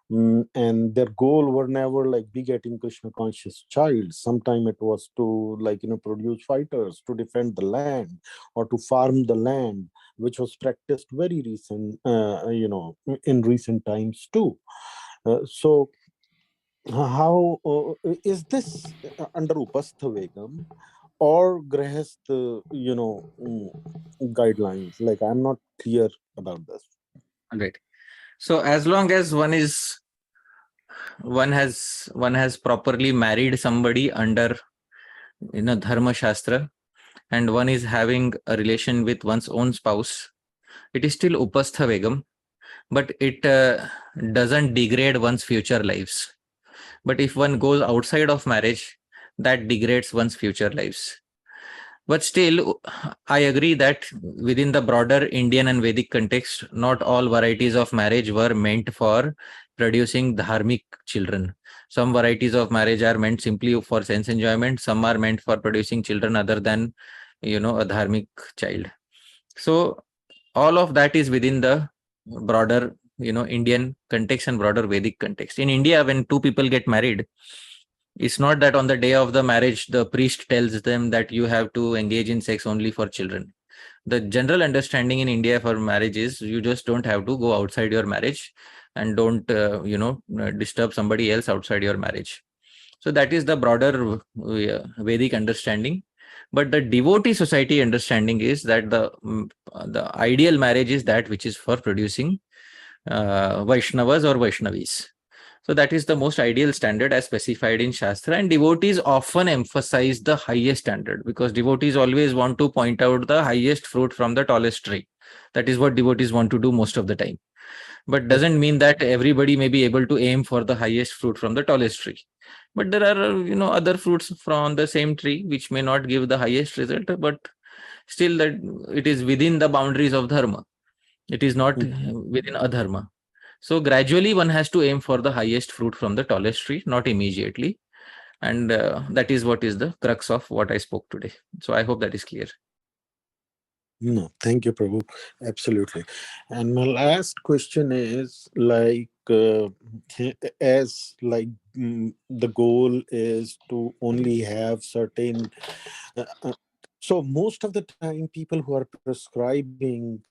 And their goal were never like begetting Krishna conscious child. Sometime it was to like, produce fighters, to defend the land, or to farm the land, which was practiced very recent, in recent times too. So how is this under upastha vegam or grahastha, guidelines? Like, I'm not clear about this. All right. So as long as one has properly married somebody under dharma shastra, and one is having a relation with one's own spouse, it is still upastha vegam, but it doesn't degrade one's future lives. But if one goes outside of marriage, that degrades one's future lives. But still, I agree that within the broader Indian and Vedic context, not all varieties of marriage were meant for producing dharmic children. Some varieties of marriage are meant simply for sense enjoyment. Some are meant for producing children other than, a dharmic child. So all of that is within the broader, Indian context and broader Vedic context. In India, when two people get married, it's not that on the day of the marriage, the priest tells them that you have to engage in sex only for children. The general understanding in India for marriage is you just don't have to go outside your marriage and don't, disturb somebody else outside your marriage. So that is the broader Vedic understanding. But the devotee society understanding is that the ideal marriage is that which is for producing Vaishnavas or Vaishnavis. So that is the most ideal standard as specified in Shastra, and devotees often emphasize the highest standard because devotees always want to point out the highest fruit from the tallest tree. That is what devotees want to do most of the time. But doesn't mean that everybody may be able to aim for the highest fruit from the tallest tree. But there are, other fruits from the same tree which may not give the highest result, but still that it is within the boundaries of dharma. It is not within adharma. So gradually one has to aim for the highest fruit from the tallest tree, not immediately. And that is what is the crux of what I spoke today. So I hope that is clear. No, thank you, Prabhu. Absolutely. And my last question is like, as like the goal is to only have certain. So most of the time, people who are prescribing,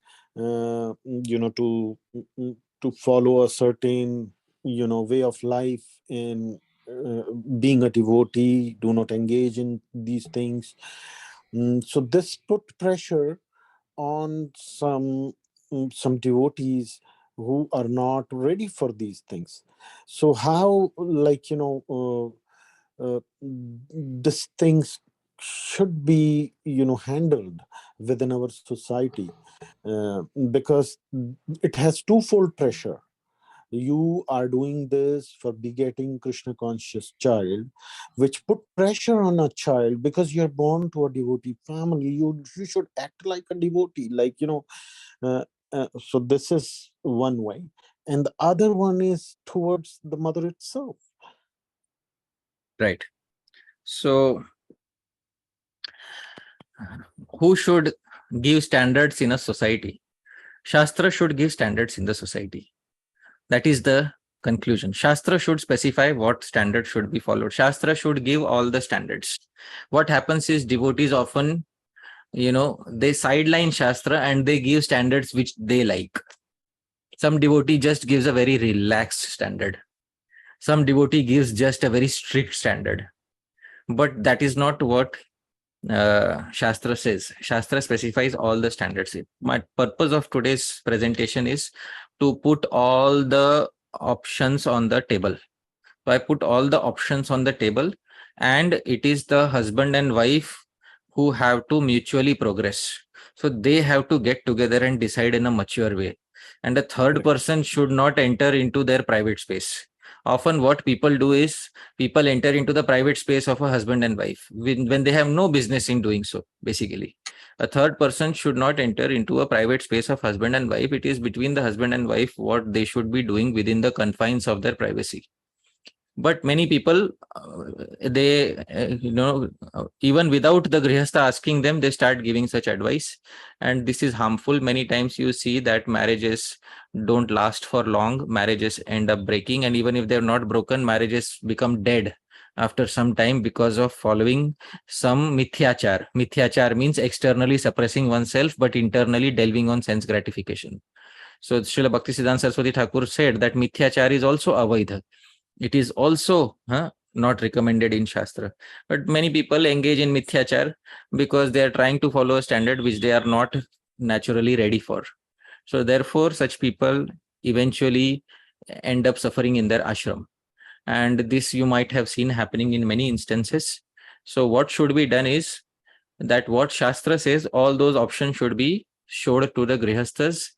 to follow a certain, way of life in being a devotee, do not engage in these things. So this put pressure on some devotees who are not ready for these things. So how, like, these things should be, handled within our society, because it has twofold pressure. You are doing this for begetting Krishna conscious child, which put pressure on a child because you're born to a devotee family. You should act like a devotee, like, so this is one way, and the other one is towards the mother itself. Right. So, who should give standards in a society? Shastra should give standards in the society. That is the conclusion. Shastra should specify what standards should be followed. Shastra should give all the standards. What happens is devotees often, they sideline Shastra and they give standards which they like. Some devotee just gives a very relaxed standard. Some devotee gives just a very strict standard. But that is not what Shastra says. Shastra specifies all the standards. My purpose of today's presentation is to put all the options on the table. So I put all the options on the table, and it is the husband and wife who have to mutually progress. So they have to get together and decide in a mature way. And a third person should not enter into their private space. Often what people do is people enter into the private space of a husband and wife when they have no business in doing so, basically. A third person should not enter into a private space of husband and wife. It is between the husband and wife what they should be doing within the confines of their privacy. But many people, even without the grihastha asking them, they start giving such advice. And this is harmful. Many times you see that marriages don't last for long. Marriages end up breaking. And even if they're not broken, marriages become dead after some time because of following some mithyachar. Mithyachar means externally suppressing oneself, but internally delving on sense gratification. So Srila Bhaktisiddhant Saraswati Thakura said that mithyachar is also avaidha. It is also not recommended in Shastra. But many people engage in mithyachar because they are trying to follow a standard which they are not naturally ready for. So therefore, such people eventually end up suffering in their ashram. And this you might have seen happening in many instances. So what should be done is that what Shastra says, all those options should be showed to the grihasthas,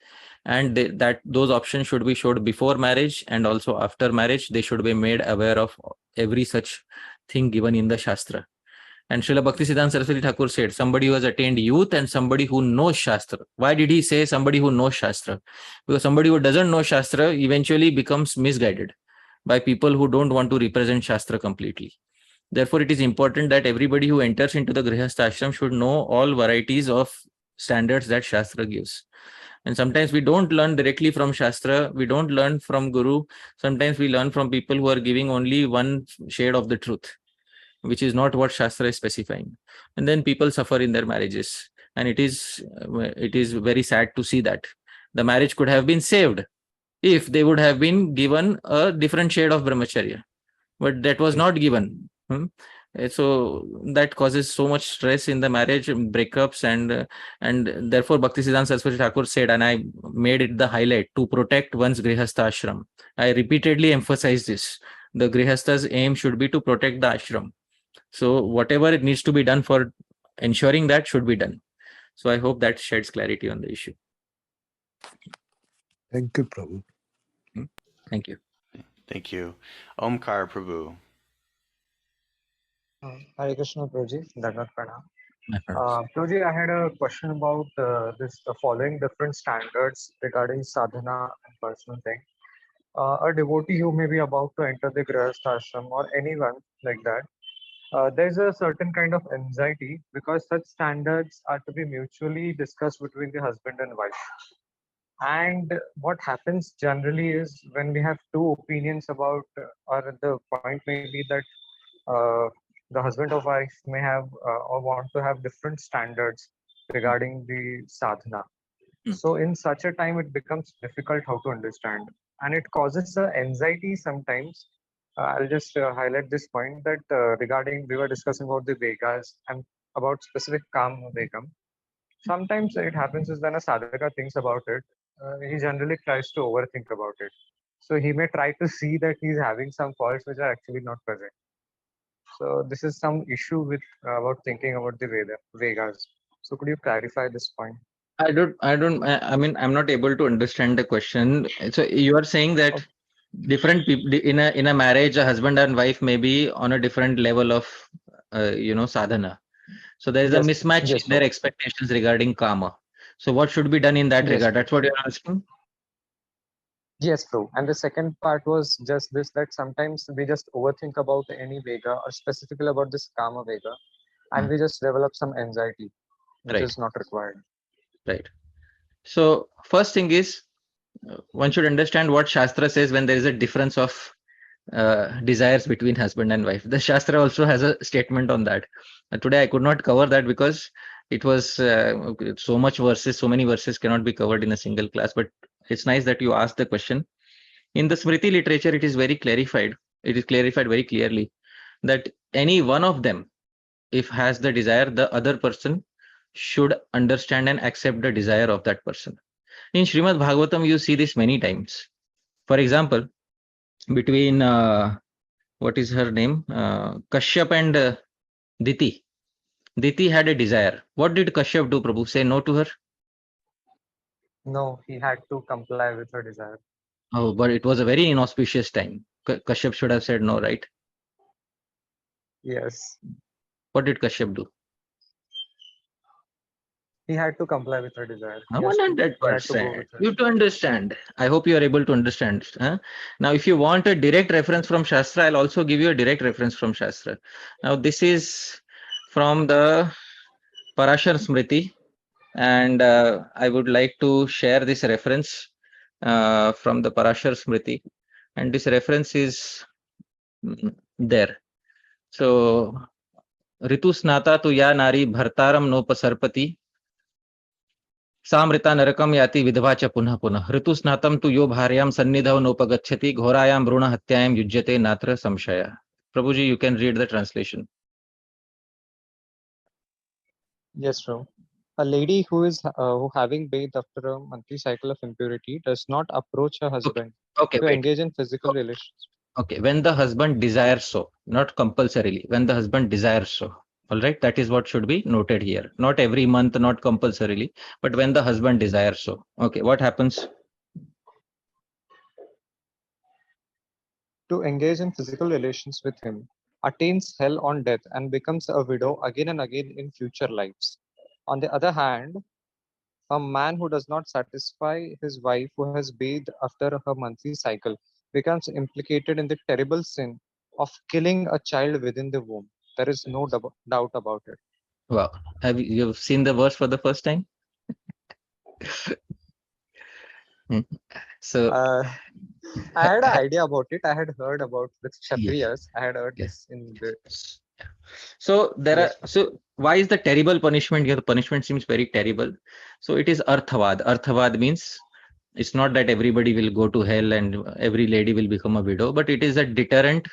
and that those options should be showed before marriage and also after marriage. They should be made aware of every such thing given in the Shastra. And Srila Bhaktisiddhant Saraswati Thakura said, somebody who has attained youth and somebody who knows Shastra. Why did he say somebody who knows Shastra? Because somebody who doesn't know Shastra eventually becomes misguided by people who don't want to represent Shastra completely. Therefore, it is important that everybody who enters into the Grihastha ashram should know all varieties of standards that Shastra gives. And sometimes we don't learn directly from Shastra, we don't learn from Guru. Sometimes we learn from people who are giving only one shade of the truth, which is not what Shastra is specifying. And then people suffer in their marriages. And it is very sad to see that. The marriage could have been saved if they would have been given a different shade of brahmacharya. But that was not given. So that causes so much stress in the marriage, breakups, and therefore Bhaktisiddhant Saraswati Thakura said, and I made it the highlight, to protect one's grihastha ashram. I repeatedly emphasize this. The grihastha's aim should be to protect the ashram. So whatever it needs to be done for ensuring that should be done. So I hope that sheds clarity on the issue. Thank you, Prabhu. Thank you. Thank you. Omkar Prabhu. Hare Krishna, Prabhuji. Dandavat Pranam. My friends. Prabhuji, I had a question about the following different standards regarding sadhana and personal thing. A devotee who may be about to enter the Grihastha ashram or anyone like that, there's a certain kind of anxiety because such standards are to be mutually discussed between the husband and wife. And what happens generally is when we have two opinions about, or the point may be that the husband or wife may have or want to have different standards regarding the sadhana. So in such a time, it becomes difficult how to understand, and it causes anxiety sometimes. I'll just highlight this point that regarding, we were discussing about the vegas and about specific kam vegam. Sometimes it happens is when a sadhaka thinks about it, he generally tries to overthink about it. So he may try to see that he's having some faults which are actually not present. So this is some issue with about thinking about the vegas. So could you clarify this point? I mean, I'm not able to understand the question. So you are saying that different people in a marriage, a husband and wife may be on a different level of, sadhana. So there is a mismatch in their expectations regarding karma. So what should be done in that regard? That's what you're asking? Yes, true. And the second part was just this, that sometimes we just overthink about any Vega or specifically about this Kama Vega, and we just develop some anxiety, which Right, is not required. right. So first thing is, one should understand what Shastra says when there is a difference of desires between husband and wife. The Shastra also has a statement on that. Today I could not cover that because it was so much verses, so many verses cannot be covered in a single class. But it's nice that you asked the question. In the Smriti literature, it is very clarified. It is clarified very clearly that any one of them, if has the desire, the other person should understand and accept the desire of that person. In Srimad Bhagavatam, you see this many times. For example, between what is her name? Kashyap and Diti. Diti had a desire. What did Kashyap do, Prabhu? Say no to her? No, he had to comply with her desire. Oh, but it was a very inauspicious time. Kashyap should have said no, right? Yes, What did Kashyap do? he had to comply with her desire. He had to go 100%. with her. You to understand. I hope you are able to understand. Huh? Now, if you want a direct reference from Shastra, I'll also give you a direct reference from Shastra. Now, this is from the Parashar Smriti, and I would like to share this reference from the Parashar Smriti, and this reference is there. So, Ritu Snata tu ya nari bhartaram nopasarpati सामृता नरकम याति विधवा च पुनः पुनः ऋतुस्नातम तु यो भार्यां सन्निधौ नोपगच्छति घोरायां भ्रूण हत्यायां युज्यते नात्र संशय. Prabhuji, you can read the translation. Yes, true. A lady who is who having bathed after a monthly cycle of impurity does not approach her husband Okay, to wait. engage in physical relations. Okay, when the husband desires so, not compulsorily, when the husband desires so. All right, that is what should be noted here. Not every month, not compulsorily, but when the husband desires so. Okay, what happens? To engage in physical relations with him, attains hell on death and becomes a widow again and again in future lives. On the other hand, a man who does not satisfy his wife who has bathed after her monthly cycle becomes implicated in the terrible sin of killing a child within the womb. There is no doubt about it. Wow, have you seen the verse for the first time? So I had an idea about it. I had heard about with yeah, Kshatriyas. I had heard yeah. this in the. So there Yes, are, so why is the terrible punishment here? The punishment seems very terrible. So it is arthavad. Arthavad means it's not that everybody will go to hell and every lady will become a widow, but it is a deterrent,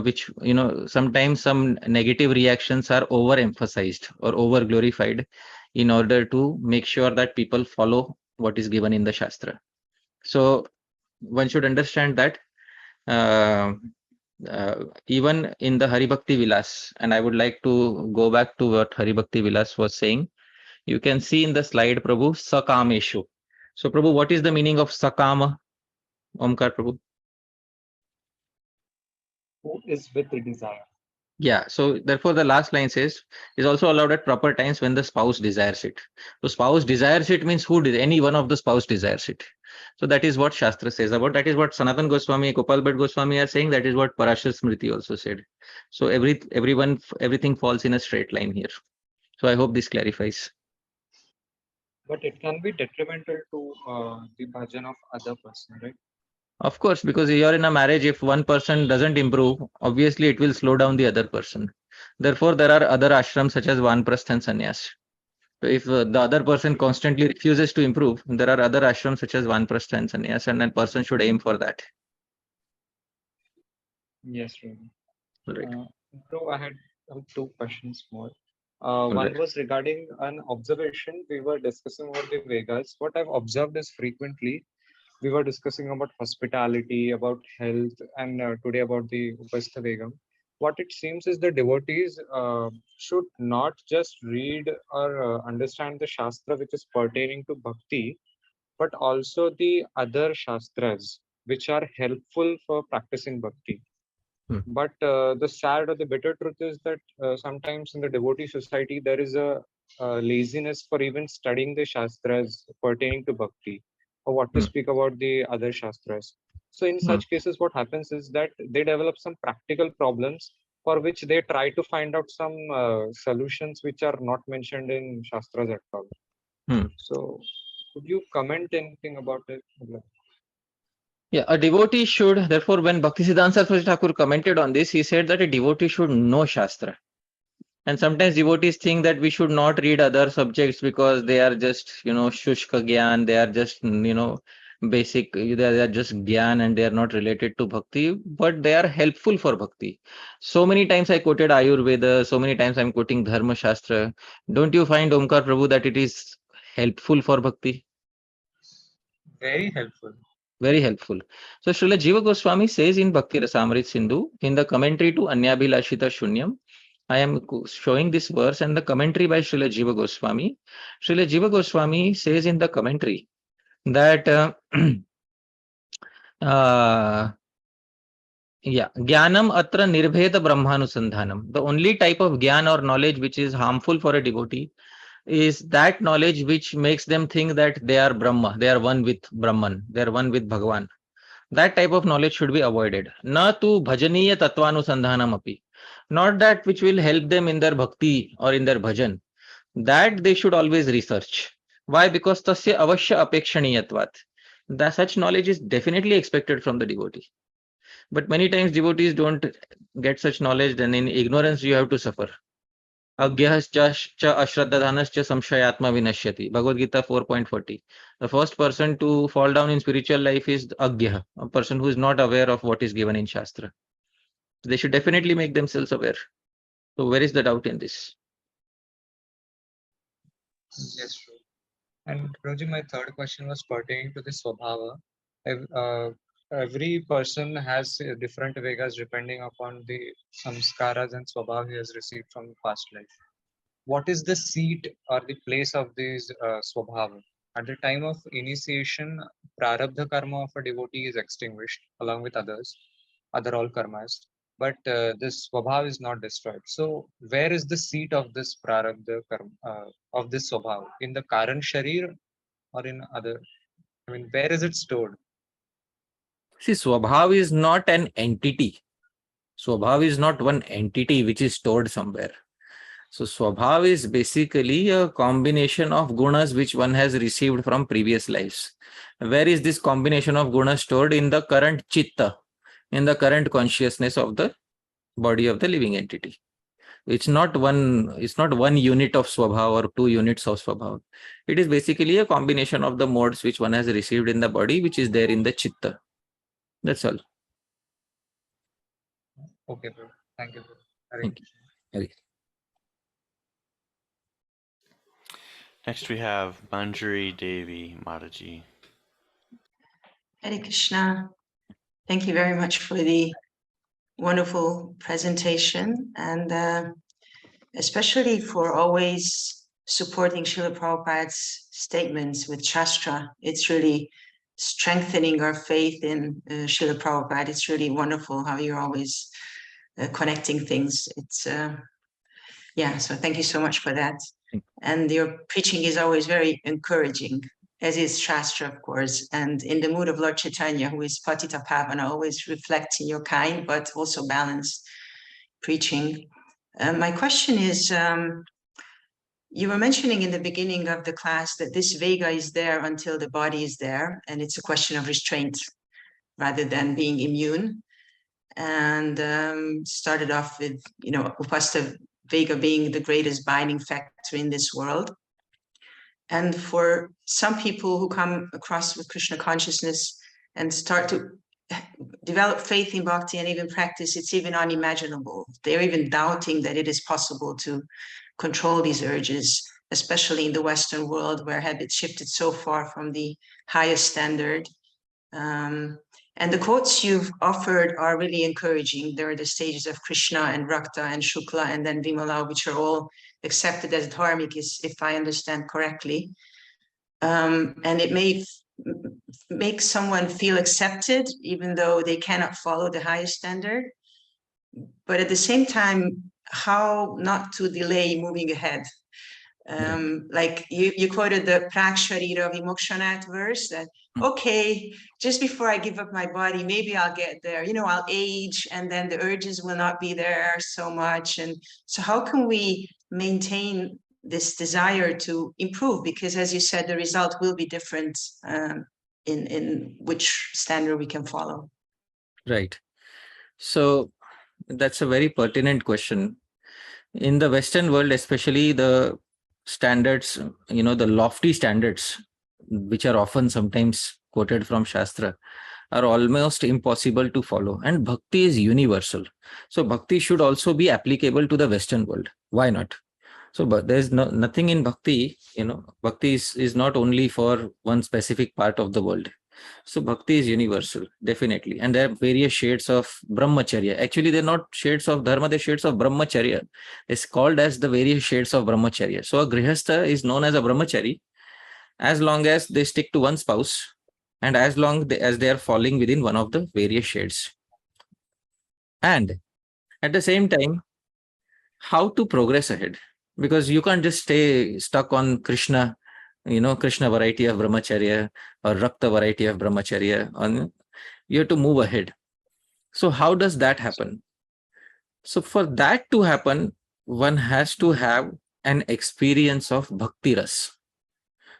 which, you know, sometimes some negative reactions are overemphasized or over glorified in order to make sure that people follow what is given in the Shastra. So one should understand that uh, even in the Hari Bhakti Vilas, and I would like to go back to what Hari Bhakti Vilas was saying. You can see in the slide, Prabhu, Sakameshu. So, Prabhu, what is the meaning of Sakama? Omkar, Prabhu. who is with the desire. Yeah, so therefore the last line says is also allowed at proper times when the spouse desires it. So spouse desires it means who did any one of the spouse desires it. So that is what Shastra says about. That is what Sanatan Goswami, Gopal Bhatt Goswami are saying. That is what Parashar Smriti also said. So everything falls in a straight line here. So I hope this clarifies. But it can be detrimental to the bhajan of other person, right? Of course, because you're in a marriage, if one person doesn't improve, obviously it will slow down the other person. Therefore, there are other ashrams such as Vanprastha and Sannyas. So if the other person constantly refuses to improve, there are other ashrams such as Vanprastha and Sannyas, and a person should aim for that. Yes, really. Right. So I had two questions more. All One right. was regarding an observation we were discussing about the Vegas. What I've observed is frequently we were discussing about hospitality, about health, and today about the upastha vegam. What it seems is the devotees should not just read or understand the shastra which is pertaining to bhakti, but also the other shastras which are helpful for practicing bhakti. Hmm. But the sad or the bitter truth is that sometimes in the devotee society there is a laziness for even studying the shastras pertaining to bhakti. or what to speak about the other Shastras. So in such cases, what happens is that they develop some practical problems for which they try to find out some solutions which are not mentioned in Shastras at all. So could you comment anything about it? Yeah, a devotee should, therefore, when Bhaktisiddhant Saraswati Thakura commented on this, he said that a devotee should know Shastra. And sometimes devotees think that we should not read other subjects because they are just, shushka gyan, they are just, basic, they are just gyan and they are not related to bhakti, but they are helpful for bhakti. So many times I quoted Ayurveda, so many times I'm quoting Dharma Shastra. Don't you find, Omkar Prabhu, that it is helpful for bhakti? Very helpful. Very helpful. So Srila Jiva Goswami says in Bhakti Rasamrit Sindhu, in the commentary to Anyabhilashita Shunyam, I am showing this verse and the commentary by Srila Jiva Goswami. Srila Jiva Goswami says in the commentary that Jnanam atra nirbheda brahmanusandhanam. The only type of gyan or knowledge which is harmful for a devotee is that knowledge which makes them think that they are Brahma, they are one with Brahman, they are one with Bhagavan. That type of knowledge should be avoided. Na tu bhajaniya tatvanusandhanam api. Not that which will help them in their bhakti or in their bhajan. That they should always research. Why? Because tasya avashya apekshaniyatvat. That such knowledge is definitely expected from the devotee. But many times devotees don't get such knowledge, then in ignorance you have to suffer. Agyahascha ashraddhadhanascha samshayatma vinashyati. Bhagavad Gita 4.40. The first person to fall down in spiritual life is Agyah, a person who is not aware of what is given in Shastra. They should definitely make themselves aware. So where is the doubt in this? Yes, true. And Roji, my third question was pertaining to the Swabhava. Every person has different vegas depending upon the samskaras and Swabhava he has received from past life. What is the seat or the place of these Swabhava? At the time of initiation, prarabdha karma of a devotee is extinguished along with other all karmas. But this Swabhava is not destroyed. So where is the seat of this prarabdha karma, of this Swabhava? In the Karan Sharir or in other? I mean, where is it stored? See, Swabhav is not an entity. Swabhav is not one entity which is stored somewhere. So Swabhav is basically a combination of gunas which one has received from previous lives. Where is this combination of gunas stored? In the current chitta, in the current consciousness of the body of the living entity. It's not one unit of Swabhav or 2 units of Swabhav. It is basically a combination of the modes which one has received in the body, which is there in the chitta. That's all. Okay, bro. Thank you, bro. Thank you. Okay. Next we have Manjari Devi Mataji. Hare Krishna. Thank you very much for the wonderful presentation and especially for always supporting Srila Prabhupada's statements with Shastra. It's really strengthening our faith in Srila Prabhupada. It's really wonderful how you're always connecting things. It's so thank you so much for that. And your preaching is always very encouraging, as is Shastra, of course. And in the mood of Lord Chaitanya, who is Patita Pavana, always reflecting your kind, but also balanced preaching. My question is, you were mentioning in the beginning of the class that this Vega is there until the body is there, and it's a question of restraint rather than being immune. And started off with, upastha Vega being the greatest binding factor in this world. And for some people who come across with Krishna consciousness and start to develop faith in bhakti and even practice, it's even unimaginable. They're even doubting that it is possible to control these urges, especially in the Western world where habits shifted so far from the highest standard. And the quotes you've offered are really encouraging. There are the stages of Krishna and Rakta and Shukla and then Vimala, which are all accepted as dharmic, if I understand correctly. And it may make someone feel accepted, even though they cannot follow the highest standard. But at the same time, how not to delay moving ahead? Like you quoted the Praksharira Vimokshanat verse that, okay, just before I give up my body, maybe I'll get there, I'll age and then the urges will not be there so much. And so how can we maintain this desire to improve? Because as you said, the result will be different in which standard we can follow. Right. So that's a very pertinent question. In the Western world, especially, the standards, the lofty standards, which are often sometimes quoted from Shastra, are almost impossible to follow. And bhakti is universal. So bhakti should also be applicable to the Western world. Why not? So, but there's nothing in bhakti, bhakti is not only for one specific part of the world. So bhakti is universal, definitely. And there are various shades of brahmacharya. Actually, they're not shades of dharma, they're shades of brahmacharya. It's called as the various shades of brahmacharya. So a grihastha is known as a brahmachari as long as they stick to one spouse and as long as they are falling within one of the various shades. And at the same time, how to progress ahead? Because you can't just stay stuck on Krishna, Krishna variety of brahmacharya or Rakta variety of brahmacharya. You have to move ahead. So how does that happen? So for that to happen, one has to have an experience of bhakti ras.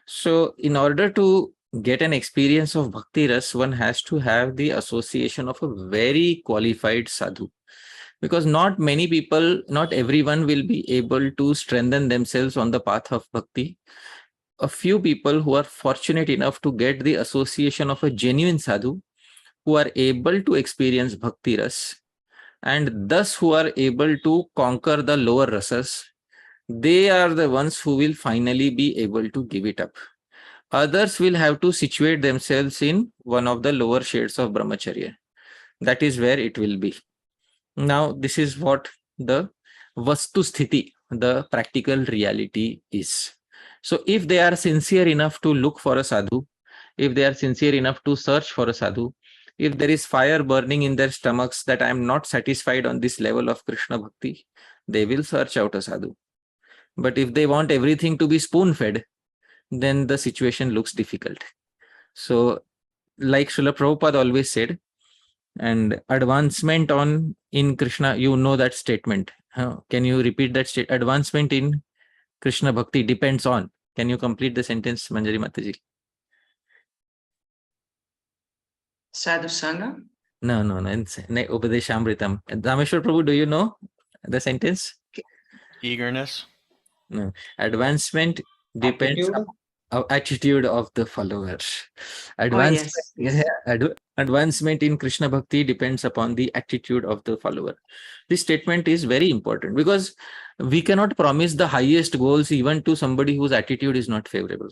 So in order to get an experience of bhakti ras, one has to have the association of a very qualified sadhu. Because not many people, not everyone will be able to strengthen themselves on the path of bhakti. A few people who are fortunate enough to get the association of a genuine sadhu, who are able to experience bhakti ras, and thus who are able to conquer the lower rasas, they are the ones who will finally be able to give it up. Others will have to situate themselves in one of the lower shades of brahmacharya. That is where it will be. Now, this is what the vastu sthiti, the practical reality is. So if they are sincere enough to look for a sadhu, if they are sincere enough to search for a sadhu, if there is fire burning in their stomachs that I am not satisfied on this level of Krishna bhakti, they will search out a sadhu. But if they want everything to be spoon-fed, then the situation looks difficult. So like Srila Prabhupada always said, and advancement in Krishna, that statement. Can you repeat that statement? Advancement in Krishna bhakti depends on. Can you complete the sentence, Manjari Mataji? Sadhu Sangha? No. Upadeshamritam. Rameshwar Prabhu, do you know the sentence? Eagerness. No. Advancement depends on attitude of the followers. Advancement in Krishna bhakti depends upon the attitude of the follower. This statement is very important because we cannot promise the highest goals even to somebody whose attitude is not favorable.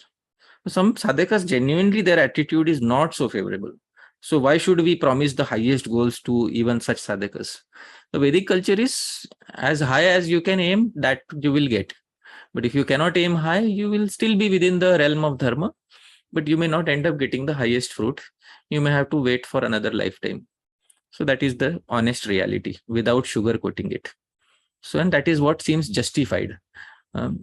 Some sadhakas, genuinely their attitude is not so favorable. So why should we promise the highest goals to even such sadhakas? The Vedic culture is as high as you can aim, that you will get. But if you cannot aim high, you will still be within the realm of dharma, but you may not end up getting the highest fruit. You may have to wait for another lifetime. So that is the honest reality without sugarcoating it. So, and that is what seems justified.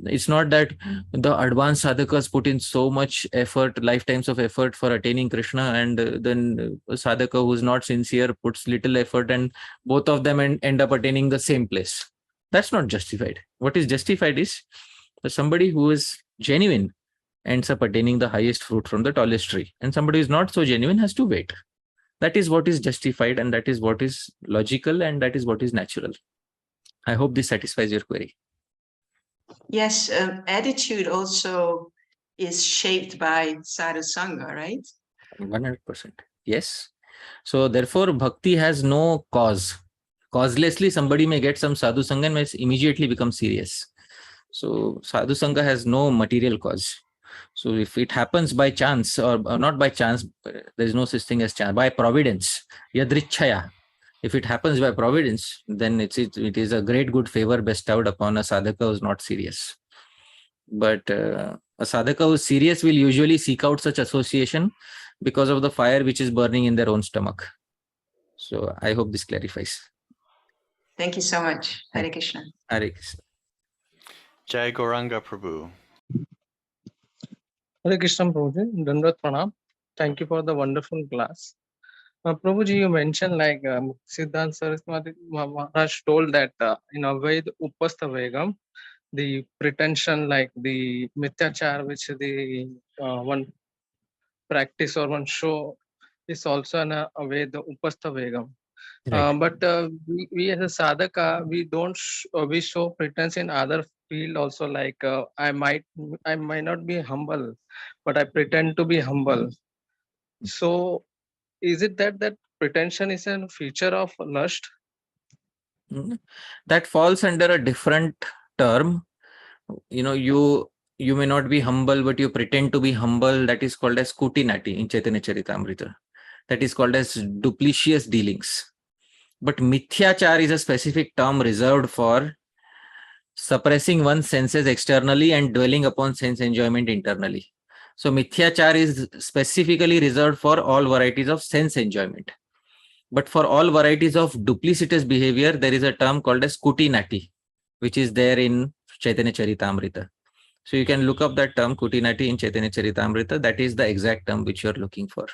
It's not that the advanced sadhakas put in so much effort, lifetimes of effort for attaining Krishna, and then a sadhaka who's not sincere puts little effort and both of them end up attaining the same place. That's not justified. What is justified is that somebody who is genuine ends up attaining the highest fruit from the tallest tree, and somebody who is not so genuine has to wait. That is what is justified, and that is what is logical, and that is what is natural. I hope this satisfies your query. Yes, attitude also is shaped by sadhu sangha, right? 100%. Yes. So therefore, bhakti has no cause. Causelessly, somebody may get some sadhu sangha and may immediately become serious. So sadhu sangha has no material cause. So if it happens by chance, or not by chance, there is no such thing as chance, by providence, yadrichaya. If it happens by providence, then it is a great good favor bestowed upon a sadhaka who is not serious. But a sadhaka who is serious will usually seek out such association because of the fire which is burning in their own stomach. So I hope this clarifies. Thank you so much. Hare Krishna. Hare Krishna. Jai Gauranga Prabhu. Hare Krishna Prabhuji, Dandavat Pranam. Thank you for the wonderful class. Prabhuji, you mentioned like Siddhant Saraswati Maharaj told that in a way the upastha vegam, the pretension like the mithyachar which the one practice or one show is also in a way the upastha vegam. Right. But we as a sadhaka, we don't we show pretense in other field also, like I might not be humble, but I pretend to be humble. So is it that pretension is a feature of lust? That falls under a different term. You may not be humble, but you pretend to be humble. That is called as kutinati in Chaitanya Charitamrita. That is called as duplicitous dealings. But mithyachar is a specific term reserved for suppressing one's senses externally and dwelling upon sense enjoyment internally. So mithyachar is specifically reserved for all varieties of sense enjoyment. But for all varieties of duplicitous behavior, there is a term called as kutinati, which is there in Chaitanya Charitamrita. So you can look up that term kutinati in Chaitanya Charitamrita. That is the exact term which you are looking for.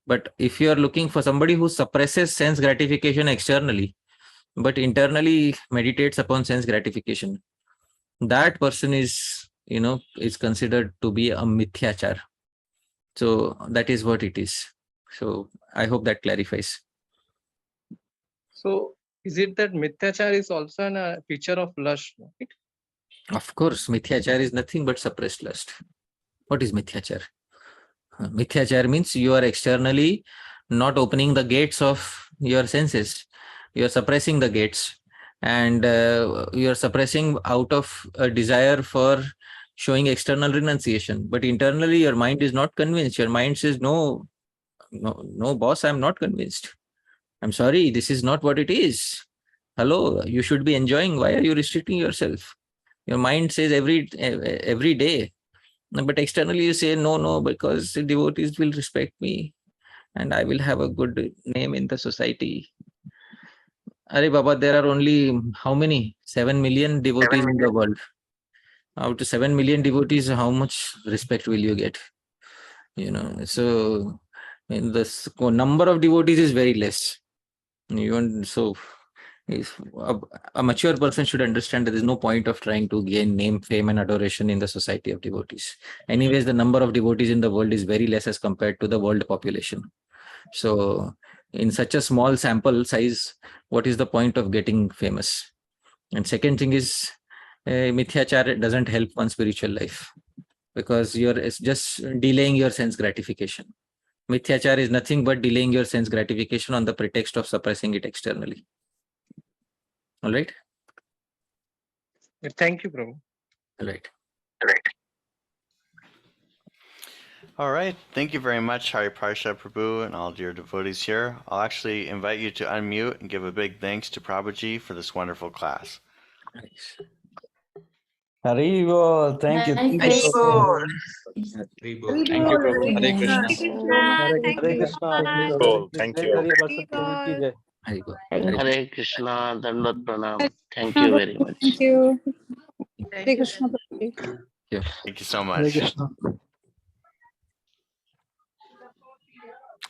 But if you are looking for somebody who suppresses sense gratification externally, but internally meditates upon sense gratification, that person is considered to be a mithyachar. So that is what it is. So I hope that clarifies. So is it that mithyachar is also a feature of lust? Right? Of course, mithyachar is nothing but suppressed lust. What is mithyachar? Mithyachar means you are externally not opening the gates of your senses. You are suppressing the gates, and you are suppressing out of a desire for showing external renunciation. But internally, your mind is not convinced. Your mind says, no, boss, I'm not convinced. I'm sorry, this is not what it is. Hello, you should be enjoying. Why are you restricting yourself? Your mind says every day. But externally you say, no, because the devotees will respect me and I will have a good name in the society. Arey Baba, there are only how many? 7 million devotees in the world. Out of 7 million devotees, how much respect will you get? So the number of devotees is very less. So if a mature person should understand that there is no point of trying to gain name, fame, and adoration in the society of devotees. Anyways, the number of devotees in the world is very less as compared to the world population. So in such a small sample size, what is the point of getting famous? And second thing is, mithyachar doesn't help one spiritual life, because it's just delaying your sense gratification. Mithyachar is nothing but delaying your sense gratification on the pretext of suppressing it externally. All right. Thank you, Prabhu. All right. All right. Thank you very much, Hari Pārṣada Prabhu, and all dear devotees here. I'll actually invite you to unmute and give a big thanks to Prabhuji for this wonderful class. Nice. Haribol, thank you. Hare Thank you. Krishna. Thank you, Prabhu. Hare Krishna. Hare Thank Hare you, Krishna. Prabhupada. Cool. Thank you. Hare Bhakti Prabhu ki jai. Hari Bol. Hare Krishna, Dandavat Pranam. Thank you very much. Thank you. Hare Krishna. Prabhupada. Thank you so Hare much. Krishna.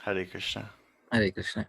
Hare Krishna. Hare Krishna.